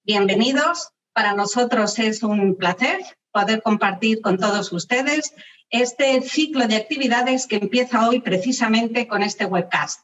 Bienvenidos. Para nosotros es un placer poder compartir con todos ustedes este ciclo de actividades que empieza hoy precisamente con este webcast.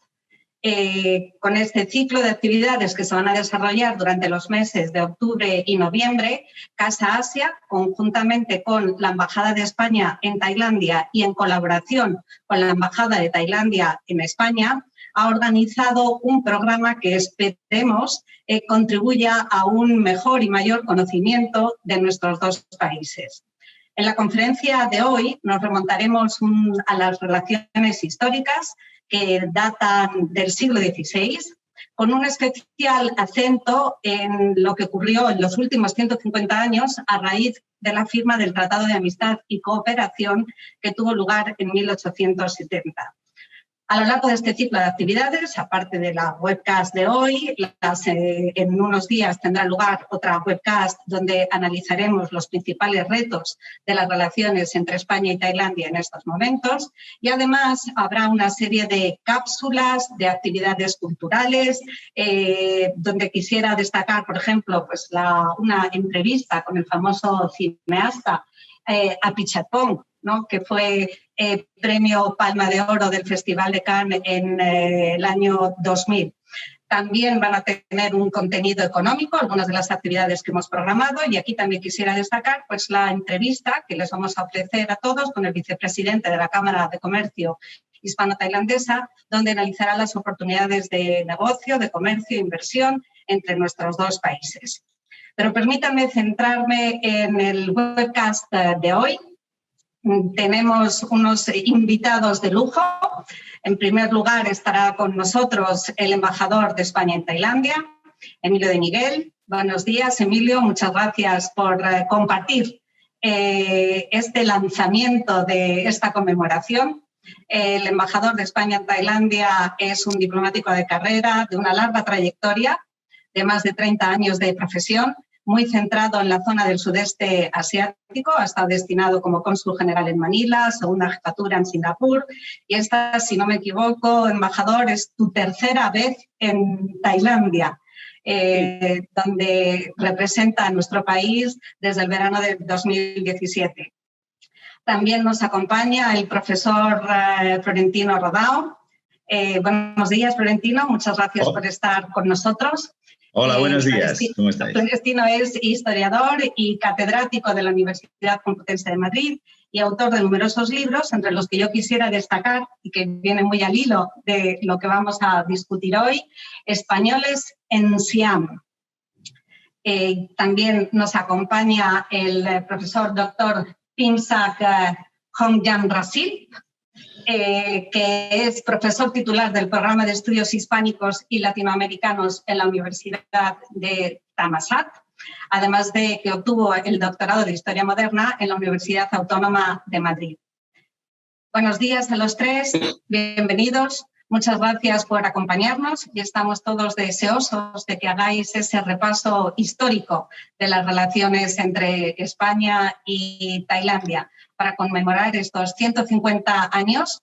Con este ciclo de actividades que se van a desarrollar durante los meses de octubre y noviembre, Casa Asia, conjuntamente con la Embajada de España en Tailandia y en colaboración con la Embajada de Tailandia en España, ha organizado un programa que esperemos contribuya a un mejor y mayor conocimiento de nuestros dos países. En la conferencia de hoy nos remontaremos a las relaciones históricas que datan del siglo XVI, con un especial acento en lo que ocurrió en los últimos 150 años a raíz de la firma del Tratado de Amistad y Cooperación que tuvo lugar en 1870. A lo largo de este ciclo de actividades, aparte de la webcast de hoy, en unos días tendrá lugar otra webcast donde analizaremos los principales retos de las relaciones entre España y Tailandia en estos momentos, y además habrá una serie de cápsulas de actividades culturales donde quisiera destacar, por ejemplo, pues una entrevista con el famoso cineasta Apichatpong, ¿no?, que fue premio Palma de Oro del Festival de Cannes en el año 2000. También van a tener un contenido económico, algunas de las actividades que hemos programado, y aquí también quisiera destacar pues, la entrevista que les vamos a ofrecer a todos con el vicepresidente de la Cámara de Comercio hispano-tailandesa, donde analizará las oportunidades de negocio, de comercio e inversión entre nuestros dos países. Pero permítanme centrarme en el webcast de hoy. Tenemos unos invitados de lujo. En primer lugar estará con nosotros el embajador de España en Tailandia, Emilio de Miguel. Buenos días, Emilio. Muchas gracias por compartir este lanzamiento de esta conmemoración. El embajador de España en Tailandia es un diplomático de carrera de una larga trayectoria, de más de 30 años de profesión, muy centrado en la zona del sudeste asiático. Ha estado destinado como cónsul general en Manila, segunda jefatura en Singapur, y esta, si no me equivoco, embajador, es tu tercera vez en Tailandia, donde representa a nuestro país desde el verano de 2017. También nos acompaña el profesor Florentino Rodao. Buenos días, Florentino. Muchas gracias por estar con nosotros. Hola, buenos días. ¿Cómo estáis? Florentino es historiador y catedrático de la Universidad Complutense de Madrid y autor de numerosos libros, entre los que yo quisiera destacar, y que viene muy al hilo de lo que vamos a discutir hoy, Españoles en Siam. También nos acompaña el profesor doctor Pimsak Hongjam-Rasil, que es profesor titular del Programa de Estudios Hispánicos y Latinoamericanos en la Universidad de Thammasat, además de que obtuvo el doctorado de Historia Moderna en la Universidad Autónoma de Madrid. Buenos días a los tres, bienvenidos. Muchas gracias por acompañarnos y estamos todos deseosos de que hagáis ese repaso histórico de las relaciones entre España y Tailandia para conmemorar estos 150 años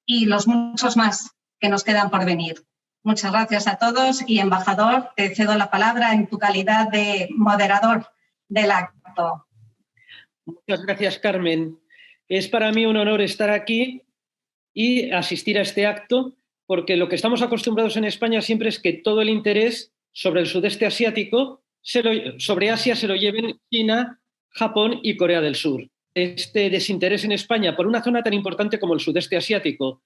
y los muchos más que nos quedan por venir. Muchas gracias a todos y, embajador, te cedo la palabra en tu calidad de moderador del acto. Muchas gracias, Carmen. Es para mí un honor estar aquí y asistir a este acto, porque lo que estamos acostumbrados en España siempre es que todo el interés sobre el sudeste asiático, sobre Asia, se lo lleven China, Japón y Corea del Sur. Este desinterés en España por una zona tan importante como el sudeste asiático,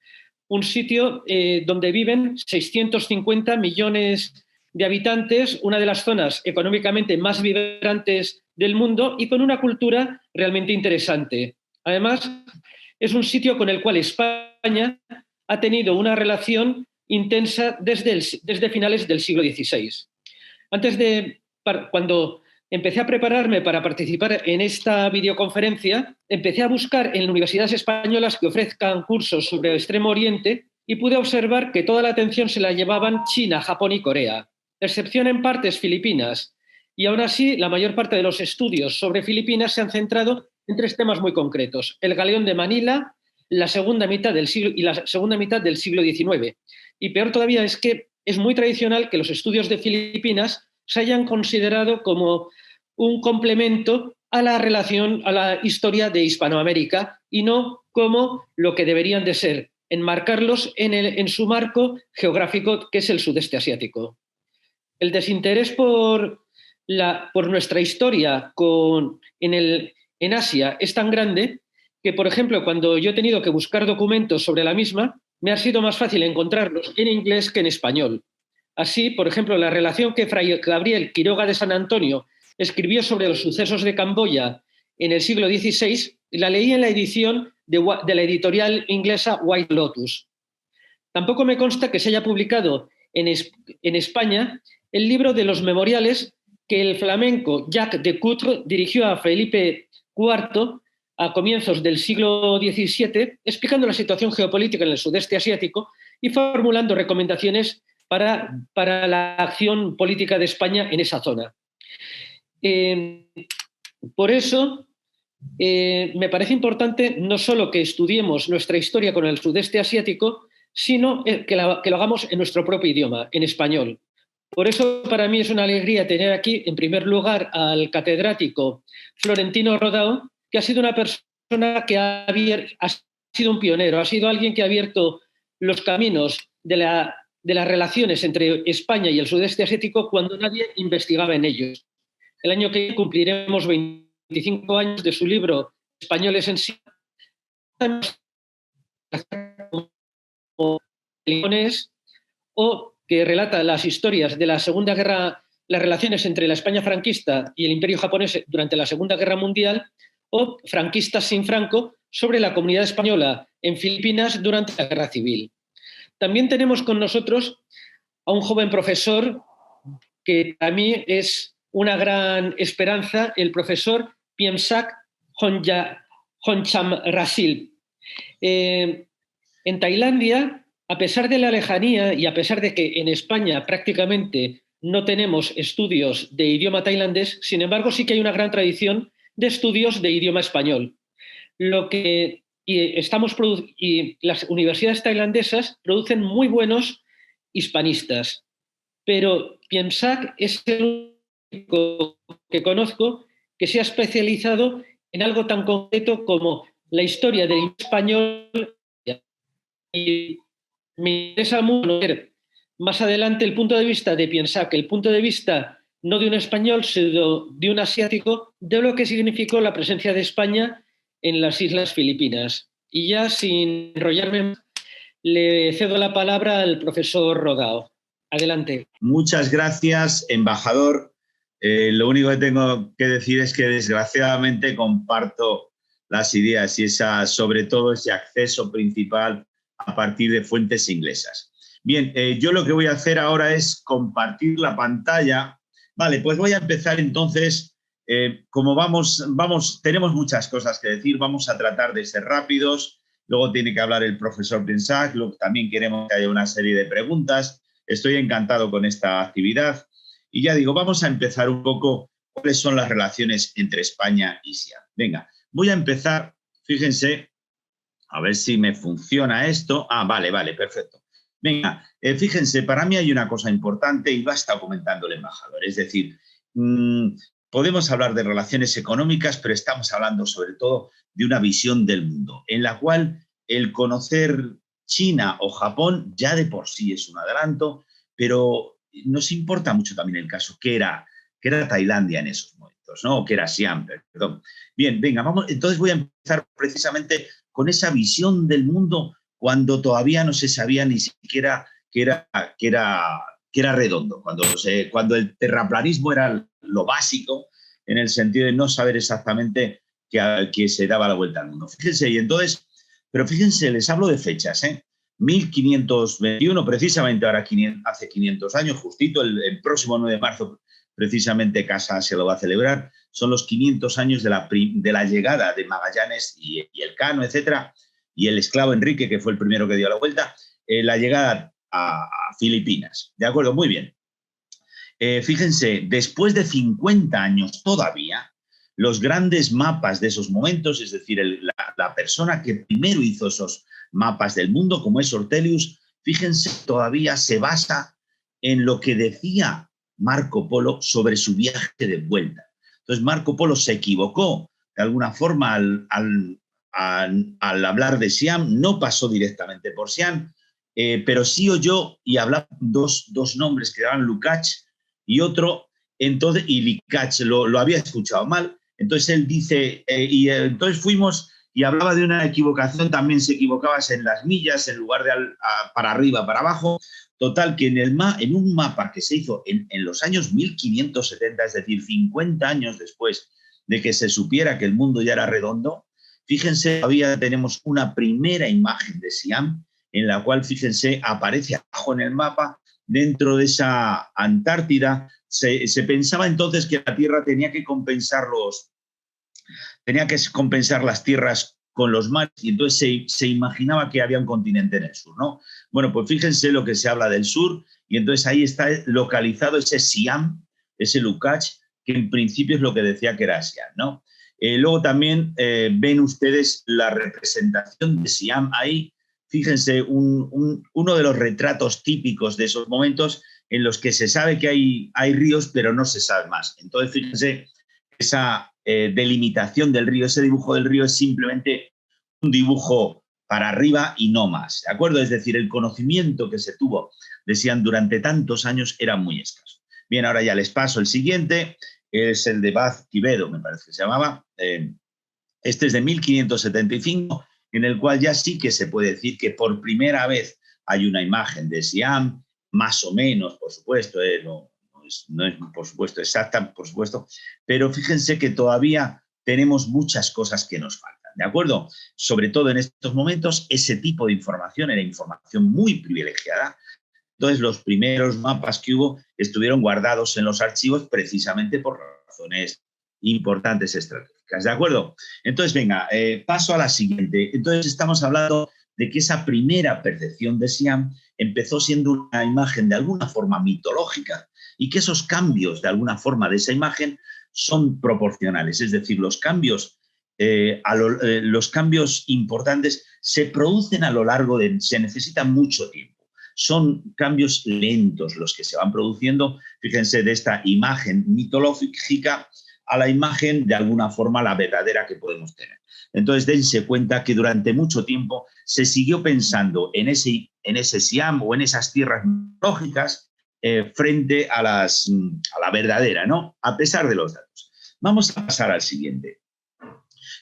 un sitio donde viven 650 millones de habitantes, una de las zonas económicamente más vibrantes del mundo y con una cultura realmente interesante. Además, es un sitio con el cual España ha tenido una relación intensa desde finales del siglo XVI. Cuando empecé a prepararme para participar en esta videoconferencia, empecé a buscar en universidades españolas que ofrezcan cursos sobre el Extremo Oriente y pude observar que toda la atención se la llevaban China, Japón y Corea. Excepción en partes Filipinas. Y aún así, la mayor parte de los estudios sobre Filipinas se han centrado en tres temas muy concretos: el galeón de Manila, la segunda mitad del siglo XIX. Y peor todavía es que es muy tradicional que los estudios de Filipinas se hayan considerado como un complemento a la relación, a la historia de Hispanoamérica, y no como lo que deberían de ser, enmarcarlos en su marco geográfico, que es el sudeste asiático. El desinterés por nuestra historia en Asia es tan grande que, por ejemplo, cuando yo he tenido que buscar documentos sobre la misma, me ha sido más fácil encontrarlos en inglés que en español. Así, por ejemplo, la relación que Fray Gabriel Quiroga de San Antonio escribió sobre los sucesos de Camboya en el siglo XVI, la leí en la edición de la editorial inglesa White Lotus. Tampoco me consta que se haya publicado en España el libro de los memoriales que el flamenco Jacques de Coutre dirigió a Felipe IV a comienzos del siglo XVII, explicando la situación geopolítica en el sudeste asiático y formulando recomendaciones para la acción política de España en esa zona. Por eso, me parece importante no solo que estudiemos nuestra historia con el sudeste asiático, sino que lo hagamos en nuestro propio idioma, en español. Por eso, para mí es una alegría tener aquí, en primer lugar, al catedrático Florentino Rodao, que ha sido una persona que ha sido un pionero, ha sido alguien que ha abierto los caminos de las relaciones entre España y el sudeste asiático cuando nadie investigaba en ellos. El año que viene cumpliremos 25 años de su libro Españoles en sí, o que relata las historias de la Segunda Guerra, las relaciones entre la España franquista y el Imperio japonés durante la Segunda Guerra Mundial, o Franquistas sin Franco, sobre la comunidad española en Filipinas durante la Guerra Civil. También tenemos con nosotros a un joven profesor que para mí es una gran esperanza, el profesor Piemsak Honchamrasil. En Tailandia, a pesar de la lejanía y a pesar de que en España prácticamente no tenemos estudios de idioma tailandés, sin embargo sí que hay una gran tradición de estudios de idioma español. Y las universidades tailandesas producen muy buenos hispanistas, pero Piemsak es el único que conozco que se ha especializado en algo tan concreto como la historia del español, y me interesa mucho ver más adelante el punto de vista de Piemsak, el punto de vista no de un español, sino de un asiático, de lo que significó la presencia de España en las Islas Filipinas. Y ya, sin enrollarme más, le cedo la palabra al profesor Rodao. Adelante. Muchas gracias, embajador. Lo único que tengo que decir es que desgraciadamente comparto las ideas y sobre todo ese acceso principal a partir de fuentes inglesas. Bien, yo lo que voy a hacer ahora es compartir la pantalla. Vale, pues voy a empezar entonces. Como tenemos muchas cosas que decir, vamos a tratar de ser rápidos. Luego tiene que hablar el profesor Piemsak, luego también queremos que haya una serie de preguntas. Estoy encantado con esta actividad. Y ya digo, vamos a empezar un poco cuáles son las relaciones entre España y Asia. Venga, voy a empezar, fíjense, a ver si me funciona esto. Ah, vale, perfecto. Venga, fíjense, para mí hay una cosa importante y lo ha estado comentando el embajador. Es decir, podemos hablar de relaciones económicas, pero estamos hablando sobre todo de una visión del mundo, en la cual el conocer China o Japón ya de por sí es un adelanto, pero nos importa mucho también el caso que era Tailandia en esos momentos, ¿no? O que era Siam, perdón. Bien, venga, vamos. Entonces voy a empezar precisamente con esa visión del mundo cuando todavía no se sabía ni siquiera que era redondo, cuando el terraplanismo era lo básico, en el sentido de no saber exactamente que se daba la vuelta al mundo. Fíjense, y entonces, pero fíjense, les hablo de fechas, 1521, precisamente ahora hace 500 años, justito, el próximo 9 de marzo, precisamente Casa se lo va a celebrar, son los 500 años de la llegada de Magallanes y Elcano, etcétera, y el esclavo Enrique, que fue el primero que dio la vuelta, la llegada a Filipinas. ¿De acuerdo? Muy bien. Fíjense, después de 50 años todavía, los grandes mapas de esos momentos, es decir, la persona que primero hizo esos mapas del mundo, como es Ortelius, fíjense, todavía se basa en lo que decía Marco Polo sobre su viaje de vuelta. Entonces Marco Polo se equivocó de alguna forma al hablar de Siam, no pasó directamente por Siam, pero sí oyó y hablaba dos nombres que daban Lukács y otro, entonces, y Likach lo había escuchado mal. Entonces él dice, entonces fuimos y hablaba de una equivocación, también se equivocaba en las millas en lugar de para arriba, para abajo. Total, que en un mapa que se hizo en los años 1570, es decir, 50 años después de que se supiera que el mundo ya era redondo, fíjense, todavía tenemos una primera imagen de Siam, en la cual, fíjense, aparece abajo en el mapa, dentro de esa Antártida. Se pensaba entonces que la Tierra tenía que compensar las tierras con los mares, y entonces se imaginaba que había un continente en el sur, ¿no? Bueno, pues fíjense lo que se habla del sur, y entonces ahí está localizado ese Siam, ese Lukács, que en principio es lo que decía que era Siam, ¿no? Luego también ven ustedes la representación de Siam ahí. Fíjense, uno de los retratos típicos de esos momentos en los que se sabe que hay ríos, pero no se sabe más. Entonces, fíjense, esa delimitación del río, ese dibujo del río es simplemente un dibujo para arriba y no más, ¿de acuerdo? Es decir, el conocimiento que se tuvo de Siam durante tantos años era muy escaso. Bien, ahora ya les paso el siguiente, es el de Baz Quevedo, me parece que se llamaba. Este es de 1575, en el cual ya sí que se puede decir que por primera vez hay una imagen de Siam, más o menos, por supuesto, no es por supuesto exacta, por supuesto, pero fíjense que todavía tenemos muchas cosas que nos faltan, ¿de acuerdo? Sobre todo en estos momentos, ese tipo de información era información muy privilegiada. Entonces, los primeros mapas que hubo estuvieron guardados en los archivos precisamente por razones importantes estratégicas, ¿de acuerdo? Entonces, venga, paso a la siguiente. Entonces, estamos hablando de que esa primera percepción de Siam empezó siendo una imagen de alguna forma mitológica y que esos cambios de alguna forma de esa imagen son proporcionales, es decir, los cambios importantes se producen a lo largo se necesita mucho tiempo. Son cambios lentos los que se van produciendo, fíjense, de esta imagen mitológica a la imagen, de alguna forma, la verdadera que podemos tener. Entonces, dense cuenta que durante mucho tiempo se siguió pensando en ese Siam o en esas tierras mitológicas frente a la verdadera, ¿no? A pesar de los datos. Vamos a pasar al siguiente.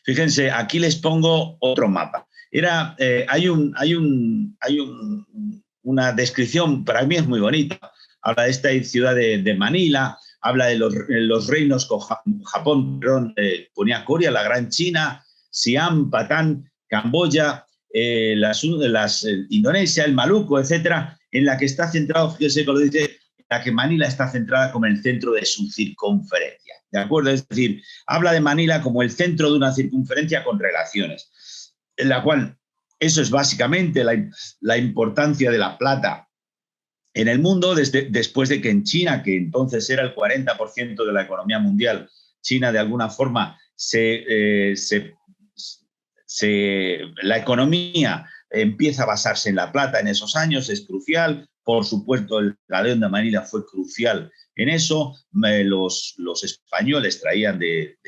Fíjense, aquí les pongo otro mapa. Hay una descripción, para mí es muy bonita. Habla de esta ciudad de Manila, habla de los reinos con Japón, ponía Corea, la Gran China, Siam, Patán, Camboya, Indonesia, el Maluco, etcétera, en la que está centrado, fíjese que lo dice, la que Manila está centrada como el centro de su circunferencia, ¿de acuerdo? Es decir, habla de Manila como el centro de una circunferencia con relaciones, en la cual eso es básicamente la importancia de la plata en el mundo, después de que en China, que entonces era el 40% de la economía mundial, China de alguna forma la economía empieza a basarse en la plata en esos años, es crucial. Por supuesto, el galeón de Manila fue crucial en eso. Los españoles traían de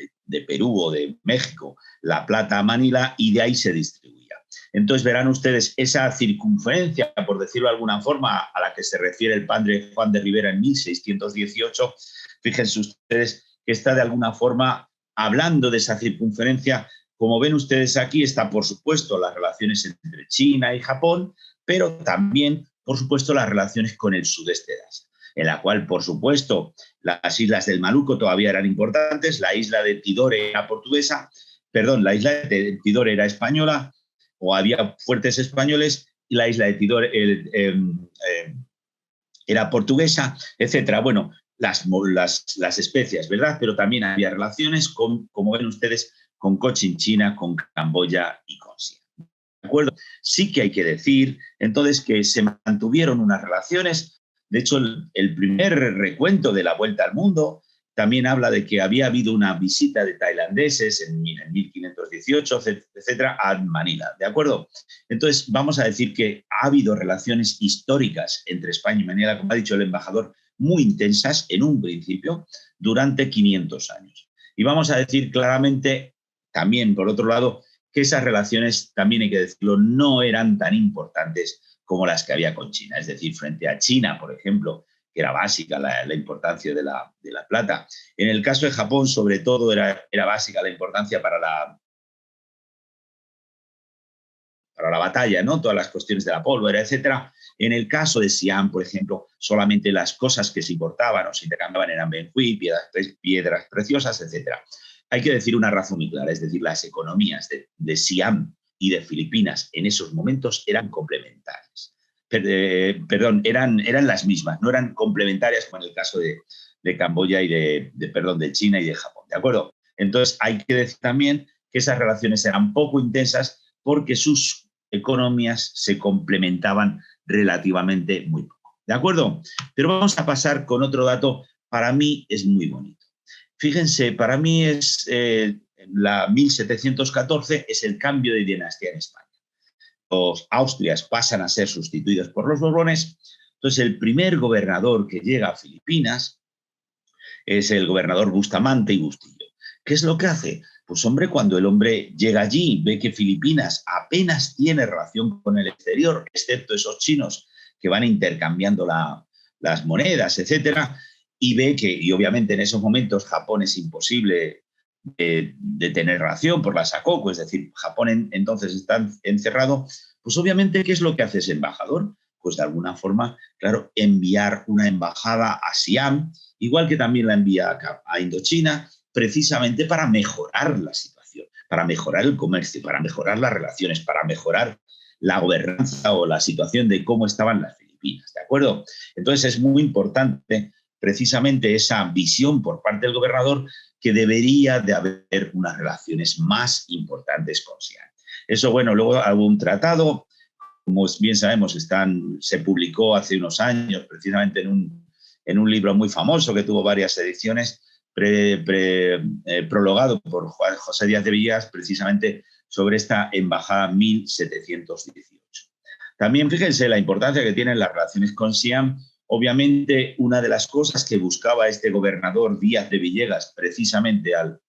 Perú o de México la plata a Manila y de ahí se distribuía. Entonces verán ustedes esa circunferencia, por decirlo de alguna forma, a la que se refiere el padre Juan de Rivera en 1618. Fíjense ustedes que está de alguna forma hablando de esa circunferencia. Como ven ustedes aquí, está por supuesto las relaciones entre China y Japón, pero también, por supuesto, las relaciones con el sudeste de Asia, en la cual, por supuesto, las islas del Maluco todavía eran importantes, la isla de Tidore era portuguesa, perdón, la isla de Tidore era española, o había fuertes españoles, y la isla de Tidore era portuguesa, etcétera. Bueno, las especias, ¿verdad? Pero también había relaciones con, como ven ustedes, con Cochinchina, con Camboya y con Siam. ¿De acuerdo? Sí que hay que decir, entonces, que se mantuvieron unas relaciones. De hecho, el primer recuento de la vuelta al mundo también habla de que había habido una visita de tailandeses en 1518, etcétera, a Manila, ¿de acuerdo? Entonces, vamos a decir que ha habido relaciones históricas entre España y Manila, como ha dicho el embajador, muy intensas en un principio durante 500 años. Y vamos a decir claramente también, por otro lado, que esas relaciones, también hay que decirlo, no eran tan importantes como las que había con China. Es decir, frente a China, por ejemplo, que era básica la importancia de la plata. En el caso de Japón, sobre todo, era básica la importancia para la batalla, ¿no? Todas las cuestiones de la pólvora, etcétera. En el caso de Siam, por ejemplo, solamente las cosas que se importaban o se intercambiaban eran benjuí, piedras preciosas, etcétera. Hay que decir una razón muy clara, es decir, las economías de Siam y de Filipinas en esos momentos eran complementarias. Perdón, eran las mismas, no eran complementarias como en el caso de Camboya y de China y de Japón, ¿de acuerdo? Entonces, hay que decir también que esas relaciones eran poco intensas porque sus economías se complementaban relativamente muy poco. ¿De acuerdo? Pero vamos a pasar con otro dato, para mí es muy bonito. Fíjense, para mí es la 1714, es el cambio de dinastía en España. Los Austrias pasan a ser sustituidos por los Borbones. Entonces, el primer gobernador que llega a Filipinas es el gobernador Bustamante y Bustillo. ¿Qué es lo que hace? Pues hombre, cuando el hombre llega allí, ve que Filipinas apenas tiene relación con el exterior, excepto esos chinos que van intercambiando las monedas, etcétera, y ve que, y obviamente en esos momentos Japón es imposible de tener relación por la Sakoku, es decir, Japón entonces está encerrado, pues obviamente, ¿qué es lo que hace ese embajador? Pues de alguna forma, claro, enviar una embajada a Siam, igual que también la envía a Indochina, precisamente para mejorar la situación, para mejorar el comercio, para mejorar las relaciones, para mejorar la gobernanza o la situación de cómo estaban las Filipinas, ¿de acuerdo? Entonces es muy importante precisamente esa visión por parte del gobernador que debería de haber unas relaciones más importantes con Siam. Eso, bueno, luego hubo un tratado, como bien sabemos, se publicó hace unos años precisamente en un libro muy famoso que tuvo varias ediciones, prologado por José Díaz de Villegas, precisamente sobre esta embajada 1718. También fíjense la importancia que tienen las relaciones con Siam. Obviamente, una de las cosas que buscaba este gobernador Díaz de Villegas, precisamente al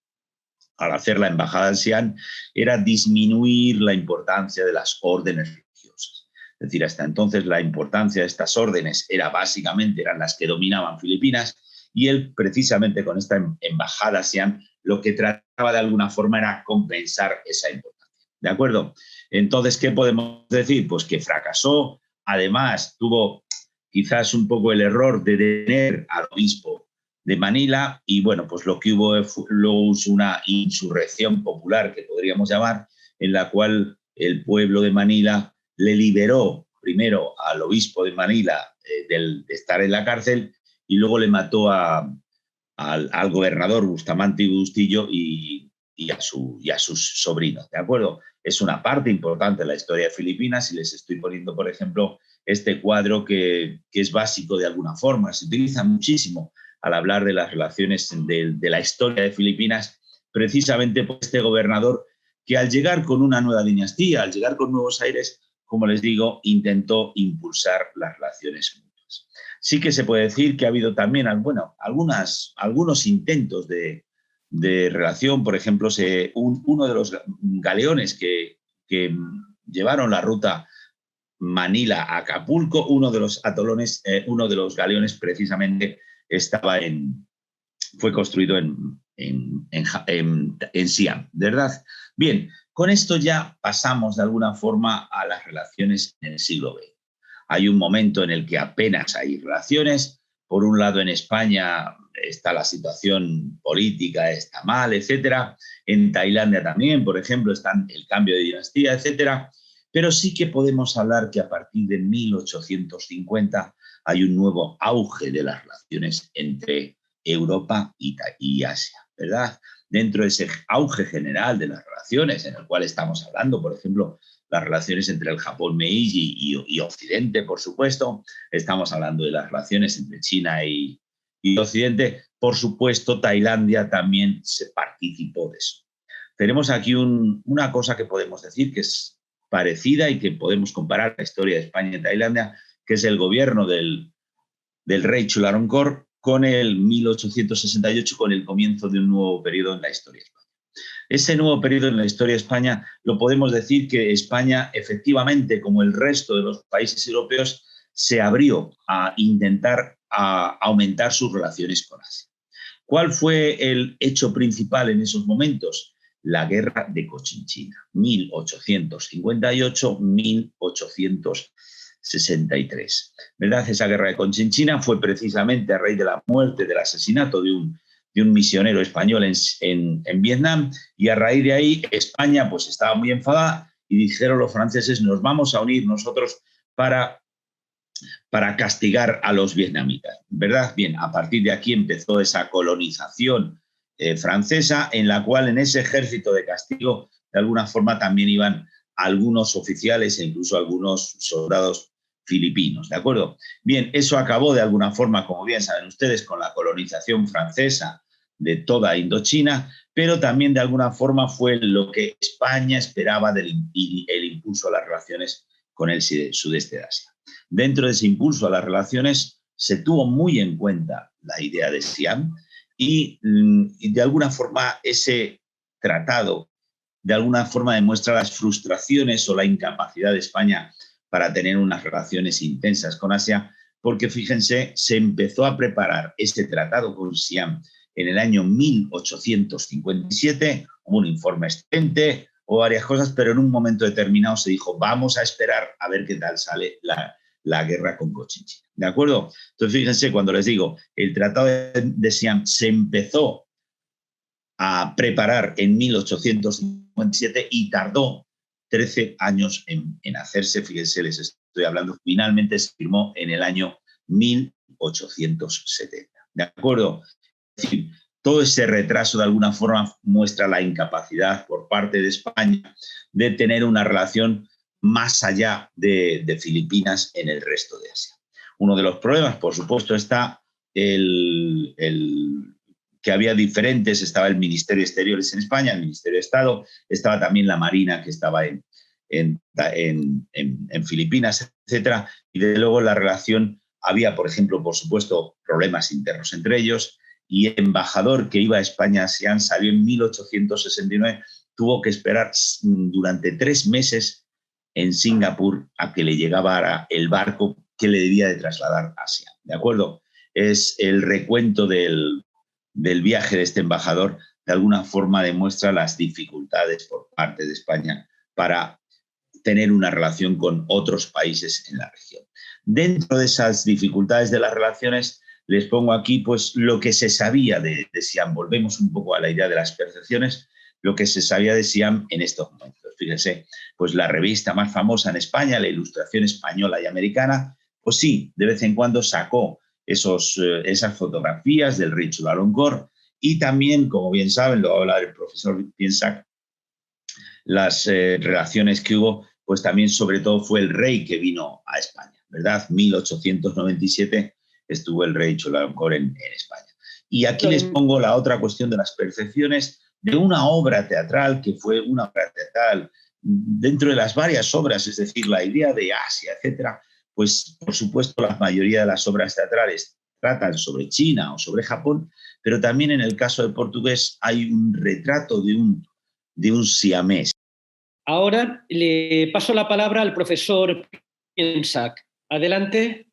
hacer la embajada en Siam, era disminuir la importancia de las órdenes religiosas. Es decir, hasta entonces la importancia de estas órdenes eran las que dominaban Filipinas, y él, precisamente con esta embajada Siam, lo que trataba de alguna forma era compensar esa importancia. ¿De acuerdo? Entonces, ¿qué podemos decir? Pues que fracasó. Además, tuvo quizás un poco el error de detener al obispo de Manila, y bueno, pues lo que hubo fue una insurrección popular, que podríamos llamar, en la cual el pueblo de Manila le liberó primero al obispo de Manila de estar en la cárcel, y luego le mató al gobernador Bustamante y Bustillo y a sus sobrinos, ¿de acuerdo? Es una parte importante de la historia de Filipinas, y les estoy poniendo, por ejemplo, este cuadro que es básico de alguna forma. Se utiliza muchísimo al hablar de las relaciones de la historia de Filipinas, precisamente por este gobernador que, al llegar con una nueva dinastía, al llegar con nuevos aires, como les digo, intentó impulsar las relaciones mutuas. Sí que se puede decir que ha habido también, bueno, algunos intentos de relación. Por ejemplo, uno de los galeones que llevaron la ruta Manila a Acapulco, uno de los atolones, uno de los galeones precisamente fue construido en Siam, ¿verdad? Bien, con esto ya pasamos de alguna forma a las relaciones en el siglo XX. Hay un momento en el que apenas hay relaciones. Por un lado, en España está la situación política, está mal, etcétera. En Tailandia también, por ejemplo, está el cambio de dinastía, etcétera. Pero sí que podemos hablar que a partir de 1850 hay un nuevo auge de las relaciones entre Europa y Asia, ¿verdad? Dentro de ese auge general de las relaciones, en el cual estamos hablando, por ejemplo, las relaciones entre el Japón Meiji y Occidente, por supuesto. Estamos hablando de las relaciones entre China y Occidente. Por supuesto, Tailandia también se participó de eso. Tenemos aquí una cosa que podemos decir que es parecida y que podemos comparar la historia de España y Tailandia, que es el gobierno del del rey Chulalongkorn con el 1868, con el comienzo de un nuevo periodo en la historia española. Ese nuevo periodo en la historia de España, lo podemos decir que España, efectivamente, como el resto de los países europeos, se abrió a intentar aumentar sus relaciones con Asia. ¿Cuál fue el hecho principal en esos momentos? La guerra de Cochinchina, 1858-1863. ¿Verdad? Esa guerra de Cochinchina fue precisamente a raíz de la muerte, del asesinato de un misionero español en Vietnam, y a raíz de ahí España pues estaba muy enfadada y dijeron los franceses: nos vamos a unir nosotros para castigar a los vietnamitas, ¿verdad? Bien, a partir de aquí empezó esa colonización francesa, en la cual en ese ejército de castigo de alguna forma también iban algunos oficiales e incluso algunos soldados filipinos, ¿de acuerdo? Bien, eso acabó de alguna forma, como bien saben ustedes, con la colonización francesa de toda Indochina, pero también de alguna forma fue lo que España esperaba el impulso a las relaciones con el sudeste de Asia. Dentro de ese impulso a las relaciones se tuvo muy en cuenta la idea de Xi'an y de alguna forma ese tratado de alguna forma demuestra las frustraciones o la incapacidad de España para tener unas relaciones intensas con Asia, porque fíjense, se empezó a preparar este tratado con Xi'an en el año 1857, hubo un informe excelente o varias cosas, pero en un momento determinado se dijo: vamos a esperar a ver qué tal sale la guerra con Cochinchina, ¿de acuerdo? Entonces, fíjense, cuando les digo, el Tratado de Xi'an se empezó a preparar en 1857 y tardó 13 años en hacerse. Fíjense, les estoy hablando, finalmente se firmó en el año 1870, ¿de acuerdo? Es decir, todo ese retraso de alguna forma muestra la incapacidad por parte de España de tener una relación más allá de Filipinas en el resto de Asia. Uno de los problemas, por supuesto, está que había diferentes, estaba el Ministerio de Exteriores en España, el Ministerio de Estado, estaba también la Marina, que estaba en Filipinas, etcétera, y de luego la relación, había, por ejemplo, por supuesto, problemas internos entre ellos, y el embajador que iba a España, Xi'an, salió en 1869, tuvo que esperar durante 3 meses en Singapur a que le llegara el barco que le debía de trasladar a Xi'an, ¿de acuerdo? Es el recuento del viaje de este embajador, de alguna forma demuestra las dificultades por parte de España para tener una relación con otros países en la región. Dentro de esas dificultades de las relaciones, les pongo aquí pues lo que se sabía de Xi'an. Volvemos un poco a la idea de las percepciones, lo que se sabía de Xi'an en estos momentos. Fíjense, pues la revista más famosa en España, La Ilustración Española y Americana, pues sí, de vez en cuando sacó esas fotografías del rey Chulalongkorn, y también, como bien saben, lo va a hablar el profesor Piensac, las relaciones que hubo, pues también sobre todo fue el rey que vino a España, ¿verdad? 1897 estuvo el rey Chulalongkorn en España. Y aquí les pongo la otra cuestión de las percepciones de una obra teatral que fue una obra teatral dentro de las varias obras, es decir, la idea de Asia, etcétera. Pues, por supuesto, la mayoría de las obras teatrales tratan sobre China o sobre Japón, pero también en el caso del portugués hay un retrato de un siamés. Ahora le paso la palabra al profesor Piensac. Adelante.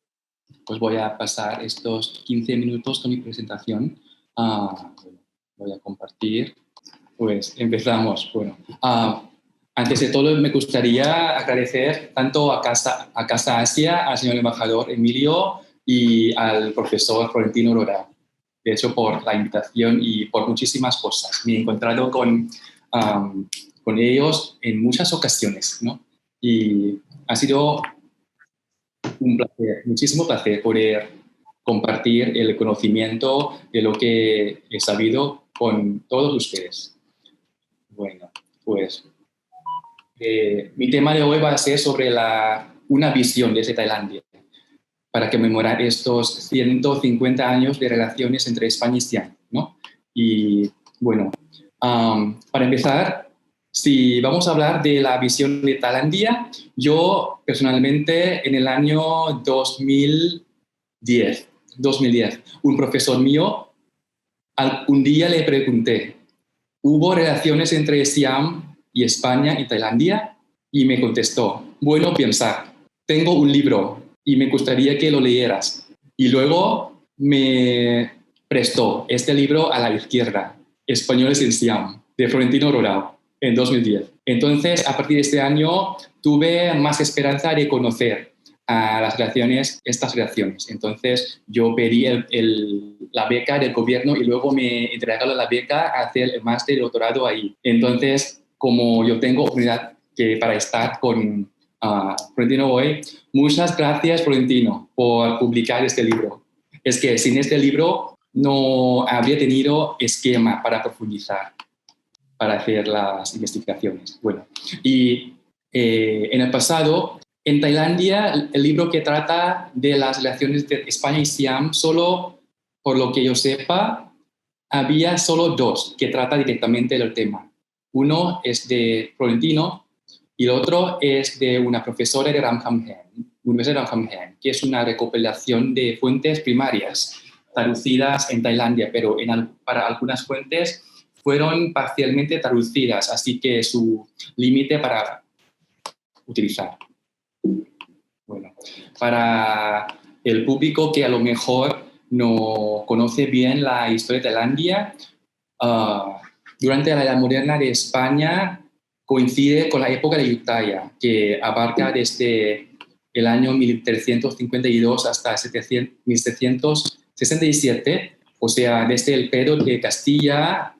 Pues voy a pasar estos 15 minutos con mi presentación. Voy a compartir. Pues empezamos. Bueno, antes de todo me gustaría agradecer tanto a Casa Asia, al señor embajador Emilio y al profesor Florentino Roda, de hecho, por la invitación y por muchísimas cosas. Me he encontrado con ellos en muchas ocasiones, ¿no? Y ha sido un placer, muchísimo placer poder compartir el conocimiento de lo que he sabido con todos ustedes. Bueno, pues mi tema de hoy va a ser sobre una visión desde Tailandia para conmemorar estos 150 años de relaciones entre España y Xi'an, ¿no? Y bueno, para empezar, si vamos a hablar de la visión de Tailandia, yo personalmente en el año 2010 2010. Un profesor mío, un día le pregunté, ¿hubo relaciones entre Siam y España y Tailandia? Y me contestó, bueno, pensar, tengo un libro y me gustaría que lo leyeras. Y luego me prestó este libro a la izquierda, Españoles en Siam, de Florentino Rodao, en 2010. Entonces, a partir de este año, tuve más esperanza de conocer a estas relaciones. Entonces, yo pedí la beca del gobierno y luego me entregaron la beca a hacer el máster y el doctorado ahí. Entonces, como yo tengo oportunidad para estar con Florentino hoy, muchas gracias, Florentino, por publicar este libro. Es que sin este libro no habría tenido esquema para profundizar, para hacer las investigaciones. Bueno, y en el pasado, en Tailandia, el libro que trata de las relaciones de España y Siam, solo, por lo que yo sepa, había solo 2 que tratan directamente del tema. Uno es de Florentino y el otro es de una profesora de Universidad de Ramkhamhaeng, que es una recopilación de fuentes primarias traducidas en Tailandia, pero para algunas fuentes fueron parcialmente traducidas, así que su límite para utilizar. Bueno, para el público que a lo mejor no conoce bien la historia de Tailandia, durante la Edad Moderna de España coincide con la época de Ayutthaya, que abarca desde el año 1352 hasta 1767, o sea, desde el Pedro de Castilla,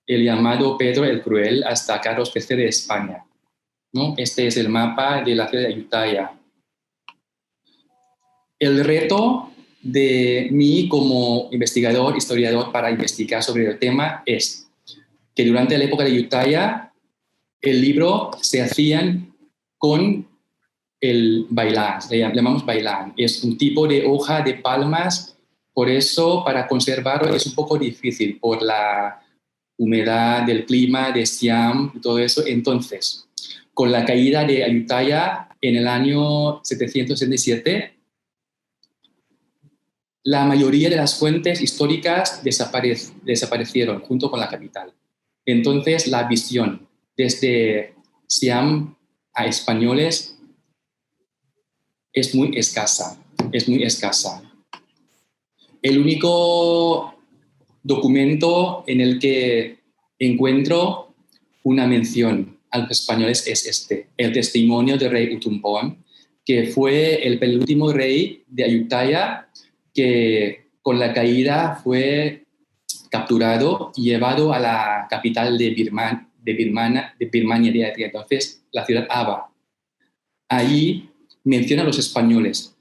el llamado Pedro el Cruel, hasta Carlos III de España, ¿no? Este es el mapa de la ciudad de Ayutthaya. El reto de mí como investigador, historiador, para investigar sobre el tema es que durante la época de Ayutthaya el libro se hacían con el bailán, le llamamos bailán. Es un tipo de hoja de palmas, por eso para conservarlo es un poco difícil por la humedad del clima de Siam y todo eso. Entonces, con la caída de Ayutthaya en el año 767, la mayoría de las fuentes históricas desaparecieron junto con la capital. Entonces, la visión desde Siam a españoles es muy escasa, El único documento en el que encuentro una mención a los españoles es el testimonio del rey Utumpón, que fue el penúltimo rey de Ayutthaya que con la caída fue capturado y llevado a la capital de Birmania de entonces, la ciudad Ava. Ahí menciona a los españoles,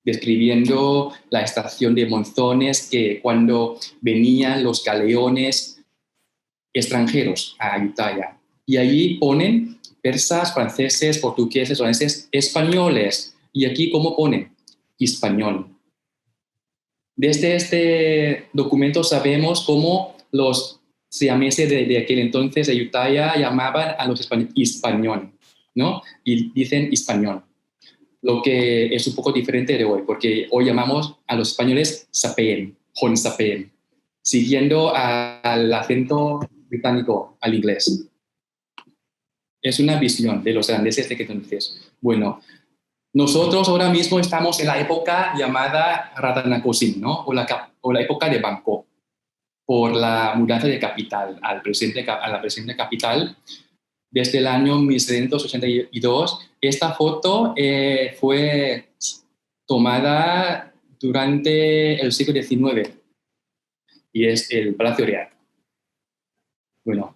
describiendo la estación de monzones, que cuando venían los galeones extranjeros a Ayutthaya. Y allí ponen persas, franceses, portugueses, holandeses, españoles. Y aquí, ¿cómo ponen? Español. Desde este documento sabemos cómo los siameses de aquel entonces de Ayutthaya llamaban a los españoles español, ¿no? Y dicen español, lo que es un poco diferente de hoy, porque hoy llamamos a los españoles sapeen, hon sapeen, siguiendo al acento británico, al inglés. Es una visión de los holandeses de aquel entonces. Bueno, nosotros ahora mismo estamos en la época llamada Ratanakosin, ¿no? o la época de Bangkok, por la mudanza de capital a la presente capital desde el año 1782. Esta foto fue tomada durante el siglo XIX y es el Palacio Real. Bueno,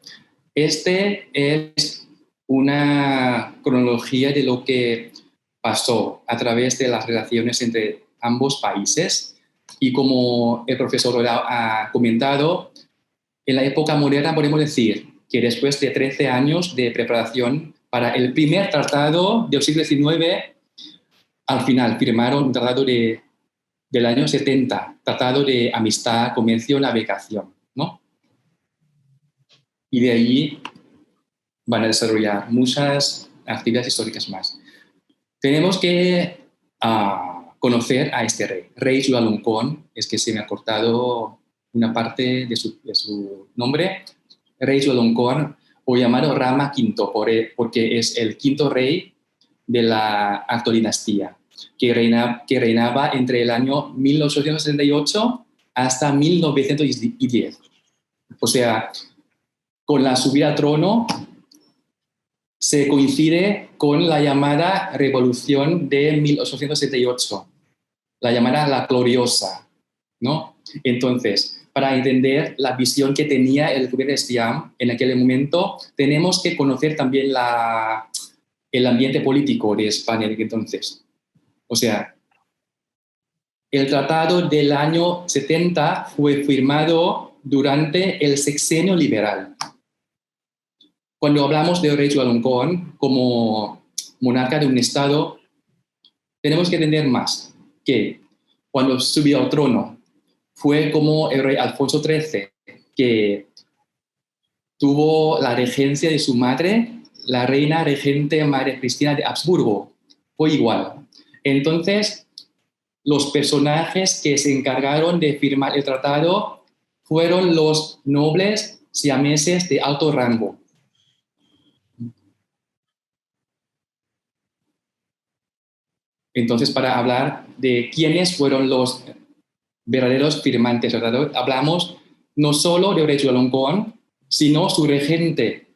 este es una cronología de lo que pasó a través de las relaciones entre ambos países y como el profesor Rodao ha comentado, en la época moderna podemos decir que después de 13 años de preparación para el primer tratado del siglo XIX, al final firmaron un tratado del año 70, tratado de amistad, comercio, navegación, ¿no? Y de allí van a desarrollar muchas actividades históricas más. Tenemos que conocer a este rey. Rey Chulalongkorn, es que se me ha cortado una parte de su nombre. Rey Chulalongkorn, o llamado Rama V, porque es el quinto rey de la actual dinastía, que reinaba entre el año 1868 hasta 1910. O sea, con la subida al trono se coincide con la llamada Revolución de 1868, la llamada la Gloriosa, ¿no? Entonces, para entender la visión que tenía el gobierno de Siam en aquel momento, tenemos que conocer también el ambiente político de España de entonces. O sea, el tratado del año 70 fue firmado durante el sexenio liberal. Cuando hablamos de rey Chulalongkorn como monarca de un estado, tenemos que entender más que cuando subió al trono fue como el rey Alfonso XIII, que tuvo la regencia de su madre, la reina regente María Cristina de Habsburgo. Fue igual. Entonces, los personajes que se encargaron de firmar el tratado fueron los nobles siameses de alto rango. Entonces, para hablar de quiénes fueron los verdaderos firmantes del tratado, hablamos no solo de rey Chulalongkorn, sino su regente,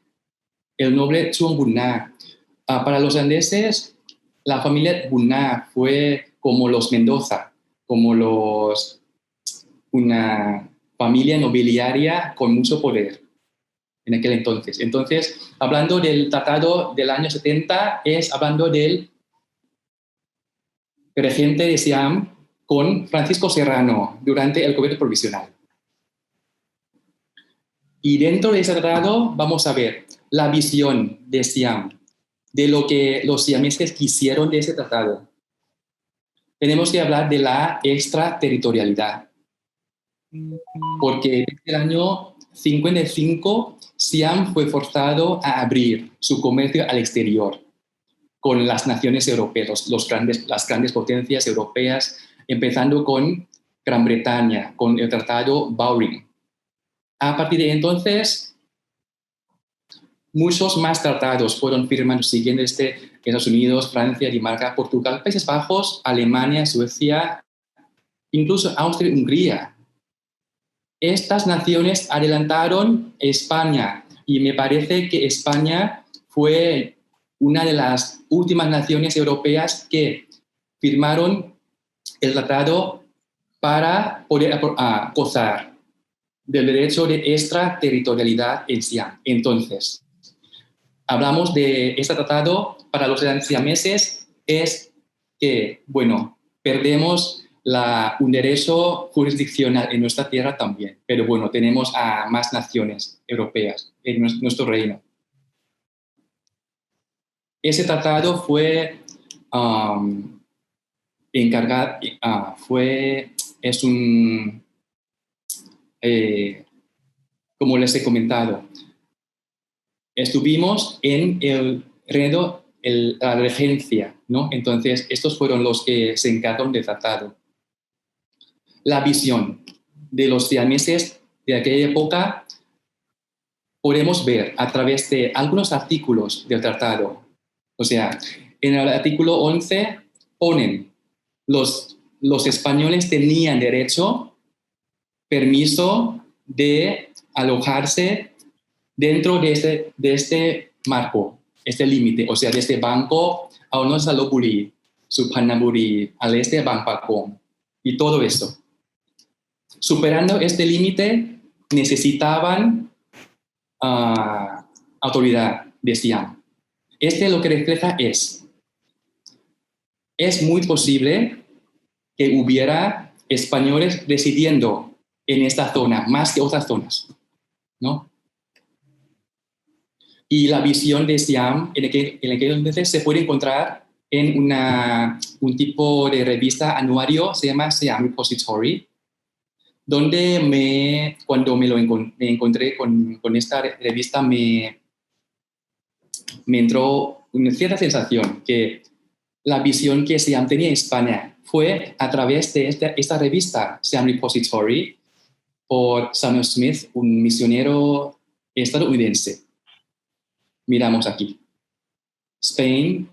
el noble Chuang Bunna. Para los andeses, la familia Bunna fue como los Mendoza, como una familia nobiliaria con mucho poder en aquel entonces. Entonces, hablando del tratado del año 70, es hablando del regente de Siam con Francisco Serrano durante el gobierno provisional. Y dentro de ese tratado vamos a ver la visión de Siam, de lo que los siameses quisieron de ese tratado. Tenemos que hablar de la extraterritorialidad, porque desde el año 55 Siam fue forzado a abrir su comercio al exterior con las naciones europeas, las grandes potencias europeas, empezando con Gran Bretaña, con el Tratado Bowring. A partir de entonces, muchos más tratados fueron firmados siguiendo Estados Unidos, Francia, Dinamarca, Portugal, Países Bajos, Alemania, Suecia, incluso Austria y Hungría. Estas naciones adelantaron España y me parece que España fue una de las últimas naciones europeas que firmaron el tratado para poder gozar del derecho de extraterritorialidad en Siam. Entonces, hablamos de este tratado para los siameses, es que, bueno, perdemos un derecho jurisdiccional en nuestra tierra también, pero bueno, tenemos a más naciones europeas en nuestro reino. Ese tratado fue como les he comentado, estuvimos en el reino, la regencia, ¿no? Entonces, estos fueron los que se encargaron del tratado. La visión de los siameses de aquella época podemos ver a través de algunos artículos del tratado. O sea, en el artículo 11 ponen los españoles tenían derecho, permiso de alojarse dentro de este marco, este límite, o sea, desde Banco a Onoshaloburi, Suphanaburi, al este de Bampakong, y todo eso. Superando este límite, necesitaban autoridad de Siam. Lo que refleja es muy posible que hubiera españoles residiendo en esta zona, más que otras zonas, ¿no? Y la visión de Siam en aquel entonces se puede encontrar en un tipo de revista anuario, se llama Siam Repository, donde cuando me encontré con esta revista me entró una cierta sensación que la visión que Siam tenía en España fue a través de esta revista, Siam Repository, por Samuel Smith, un misionero estadounidense. Miramos aquí. Spain,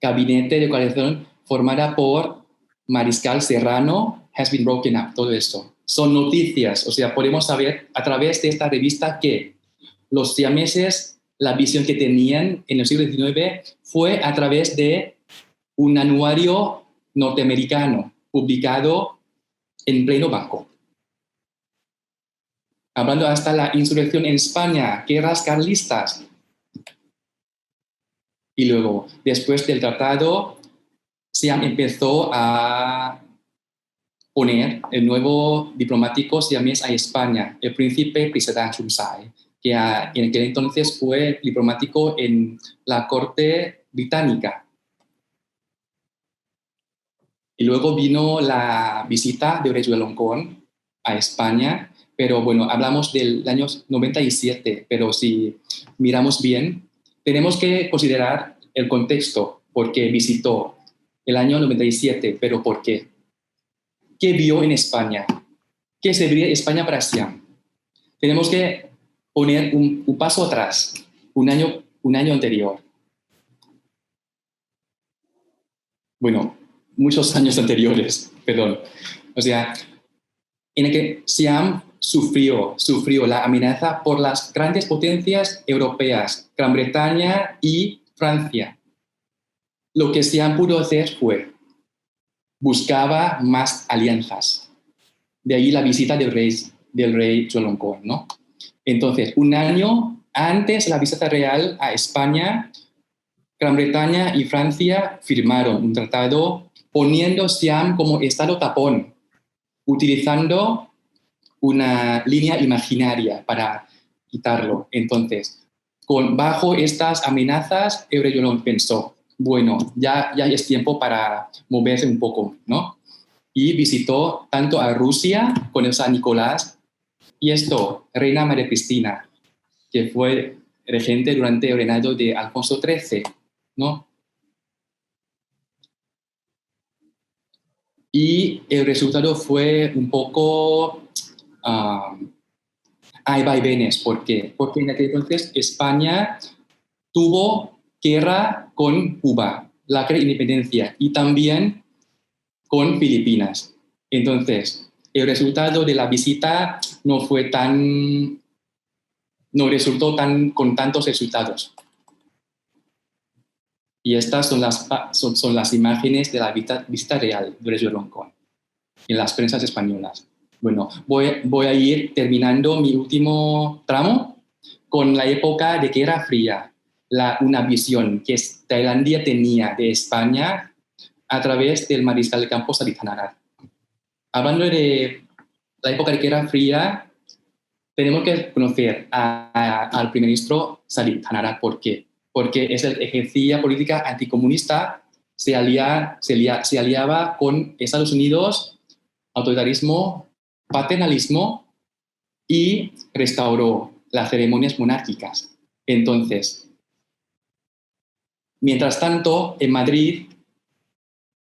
gabinete de coalición formada por Mariscal Serrano, has been broken up, todo esto. Son noticias, o sea, podemos saber a través de esta revista que los siameses, la visión que tenían en el siglo XIX fue a través de un anuario norteamericano publicado en pleno Bangkok. Hablando hasta la insurrección en España, guerras carlistas. Y luego, después del tratado, Siam empezó a poner el nuevo diplomático siamés a España, el príncipe Prisadang Chumsai, que en aquel entonces fue diplomático en la corte británica. Y luego vino la visita de Rey Chulalongkorn a España, pero bueno, hablamos del año 97, pero si miramos bien, tenemos que considerar el contexto, porque visitó el año 97, pero ¿por qué? ¿Qué vio en España? ¿Qué se veía en España para Siam? Tenemos que poner un paso atrás, un año anterior. Bueno, muchos años anteriores, perdón. O sea, en el que Siam sufrió la amenaza por las grandes potencias europeas, Gran Bretaña y Francia. Lo que Siam pudo hacer fue buscaba más alianzas. De ahí la visita del rey Chulalongkorn, ¿no? Entonces, un año antes de la visita real a España, Gran Bretaña y Francia firmaron un tratado poniendo Siam como estado tapón, utilizando una línea imaginaria para quitarlo. Entonces, bajo estas amenazas, el rey Chulalongkorn pensó, bueno, ya es tiempo para moverse un poco, ¿no? Y visitó tanto a Rusia con el San Nicolás y Reina María Cristina, que fue regente durante el reinado de Alfonso XIII, ¿no? Y el resultado fue un poco... hay vaivenes. ¿Por qué? Porque en aquel entonces España tuvo guerra con Cuba, la guerra de independencia, y también con Filipinas. Entonces, el resultado de la visita no resultó con tantos resultados. Y estas son las imágenes de la visita real de Chulalongkorn en las prensas españolas. Bueno, voy a ir terminando mi último tramo con la época de Guerra Fría, una visión que Tailandia tenía de España a través del mariscal de campo Sadiq Tanarat. Hablando de la época de Guerra Fría, tenemos que conocer al primer ministro Sadiq Tanarat. ¿Por qué? Porque ejercía política anticomunista, se aliaba con Estados Unidos, autoritarismo, paternalismo, y restauró las ceremonias monárquicas. Entonces, mientras tanto, en Madrid,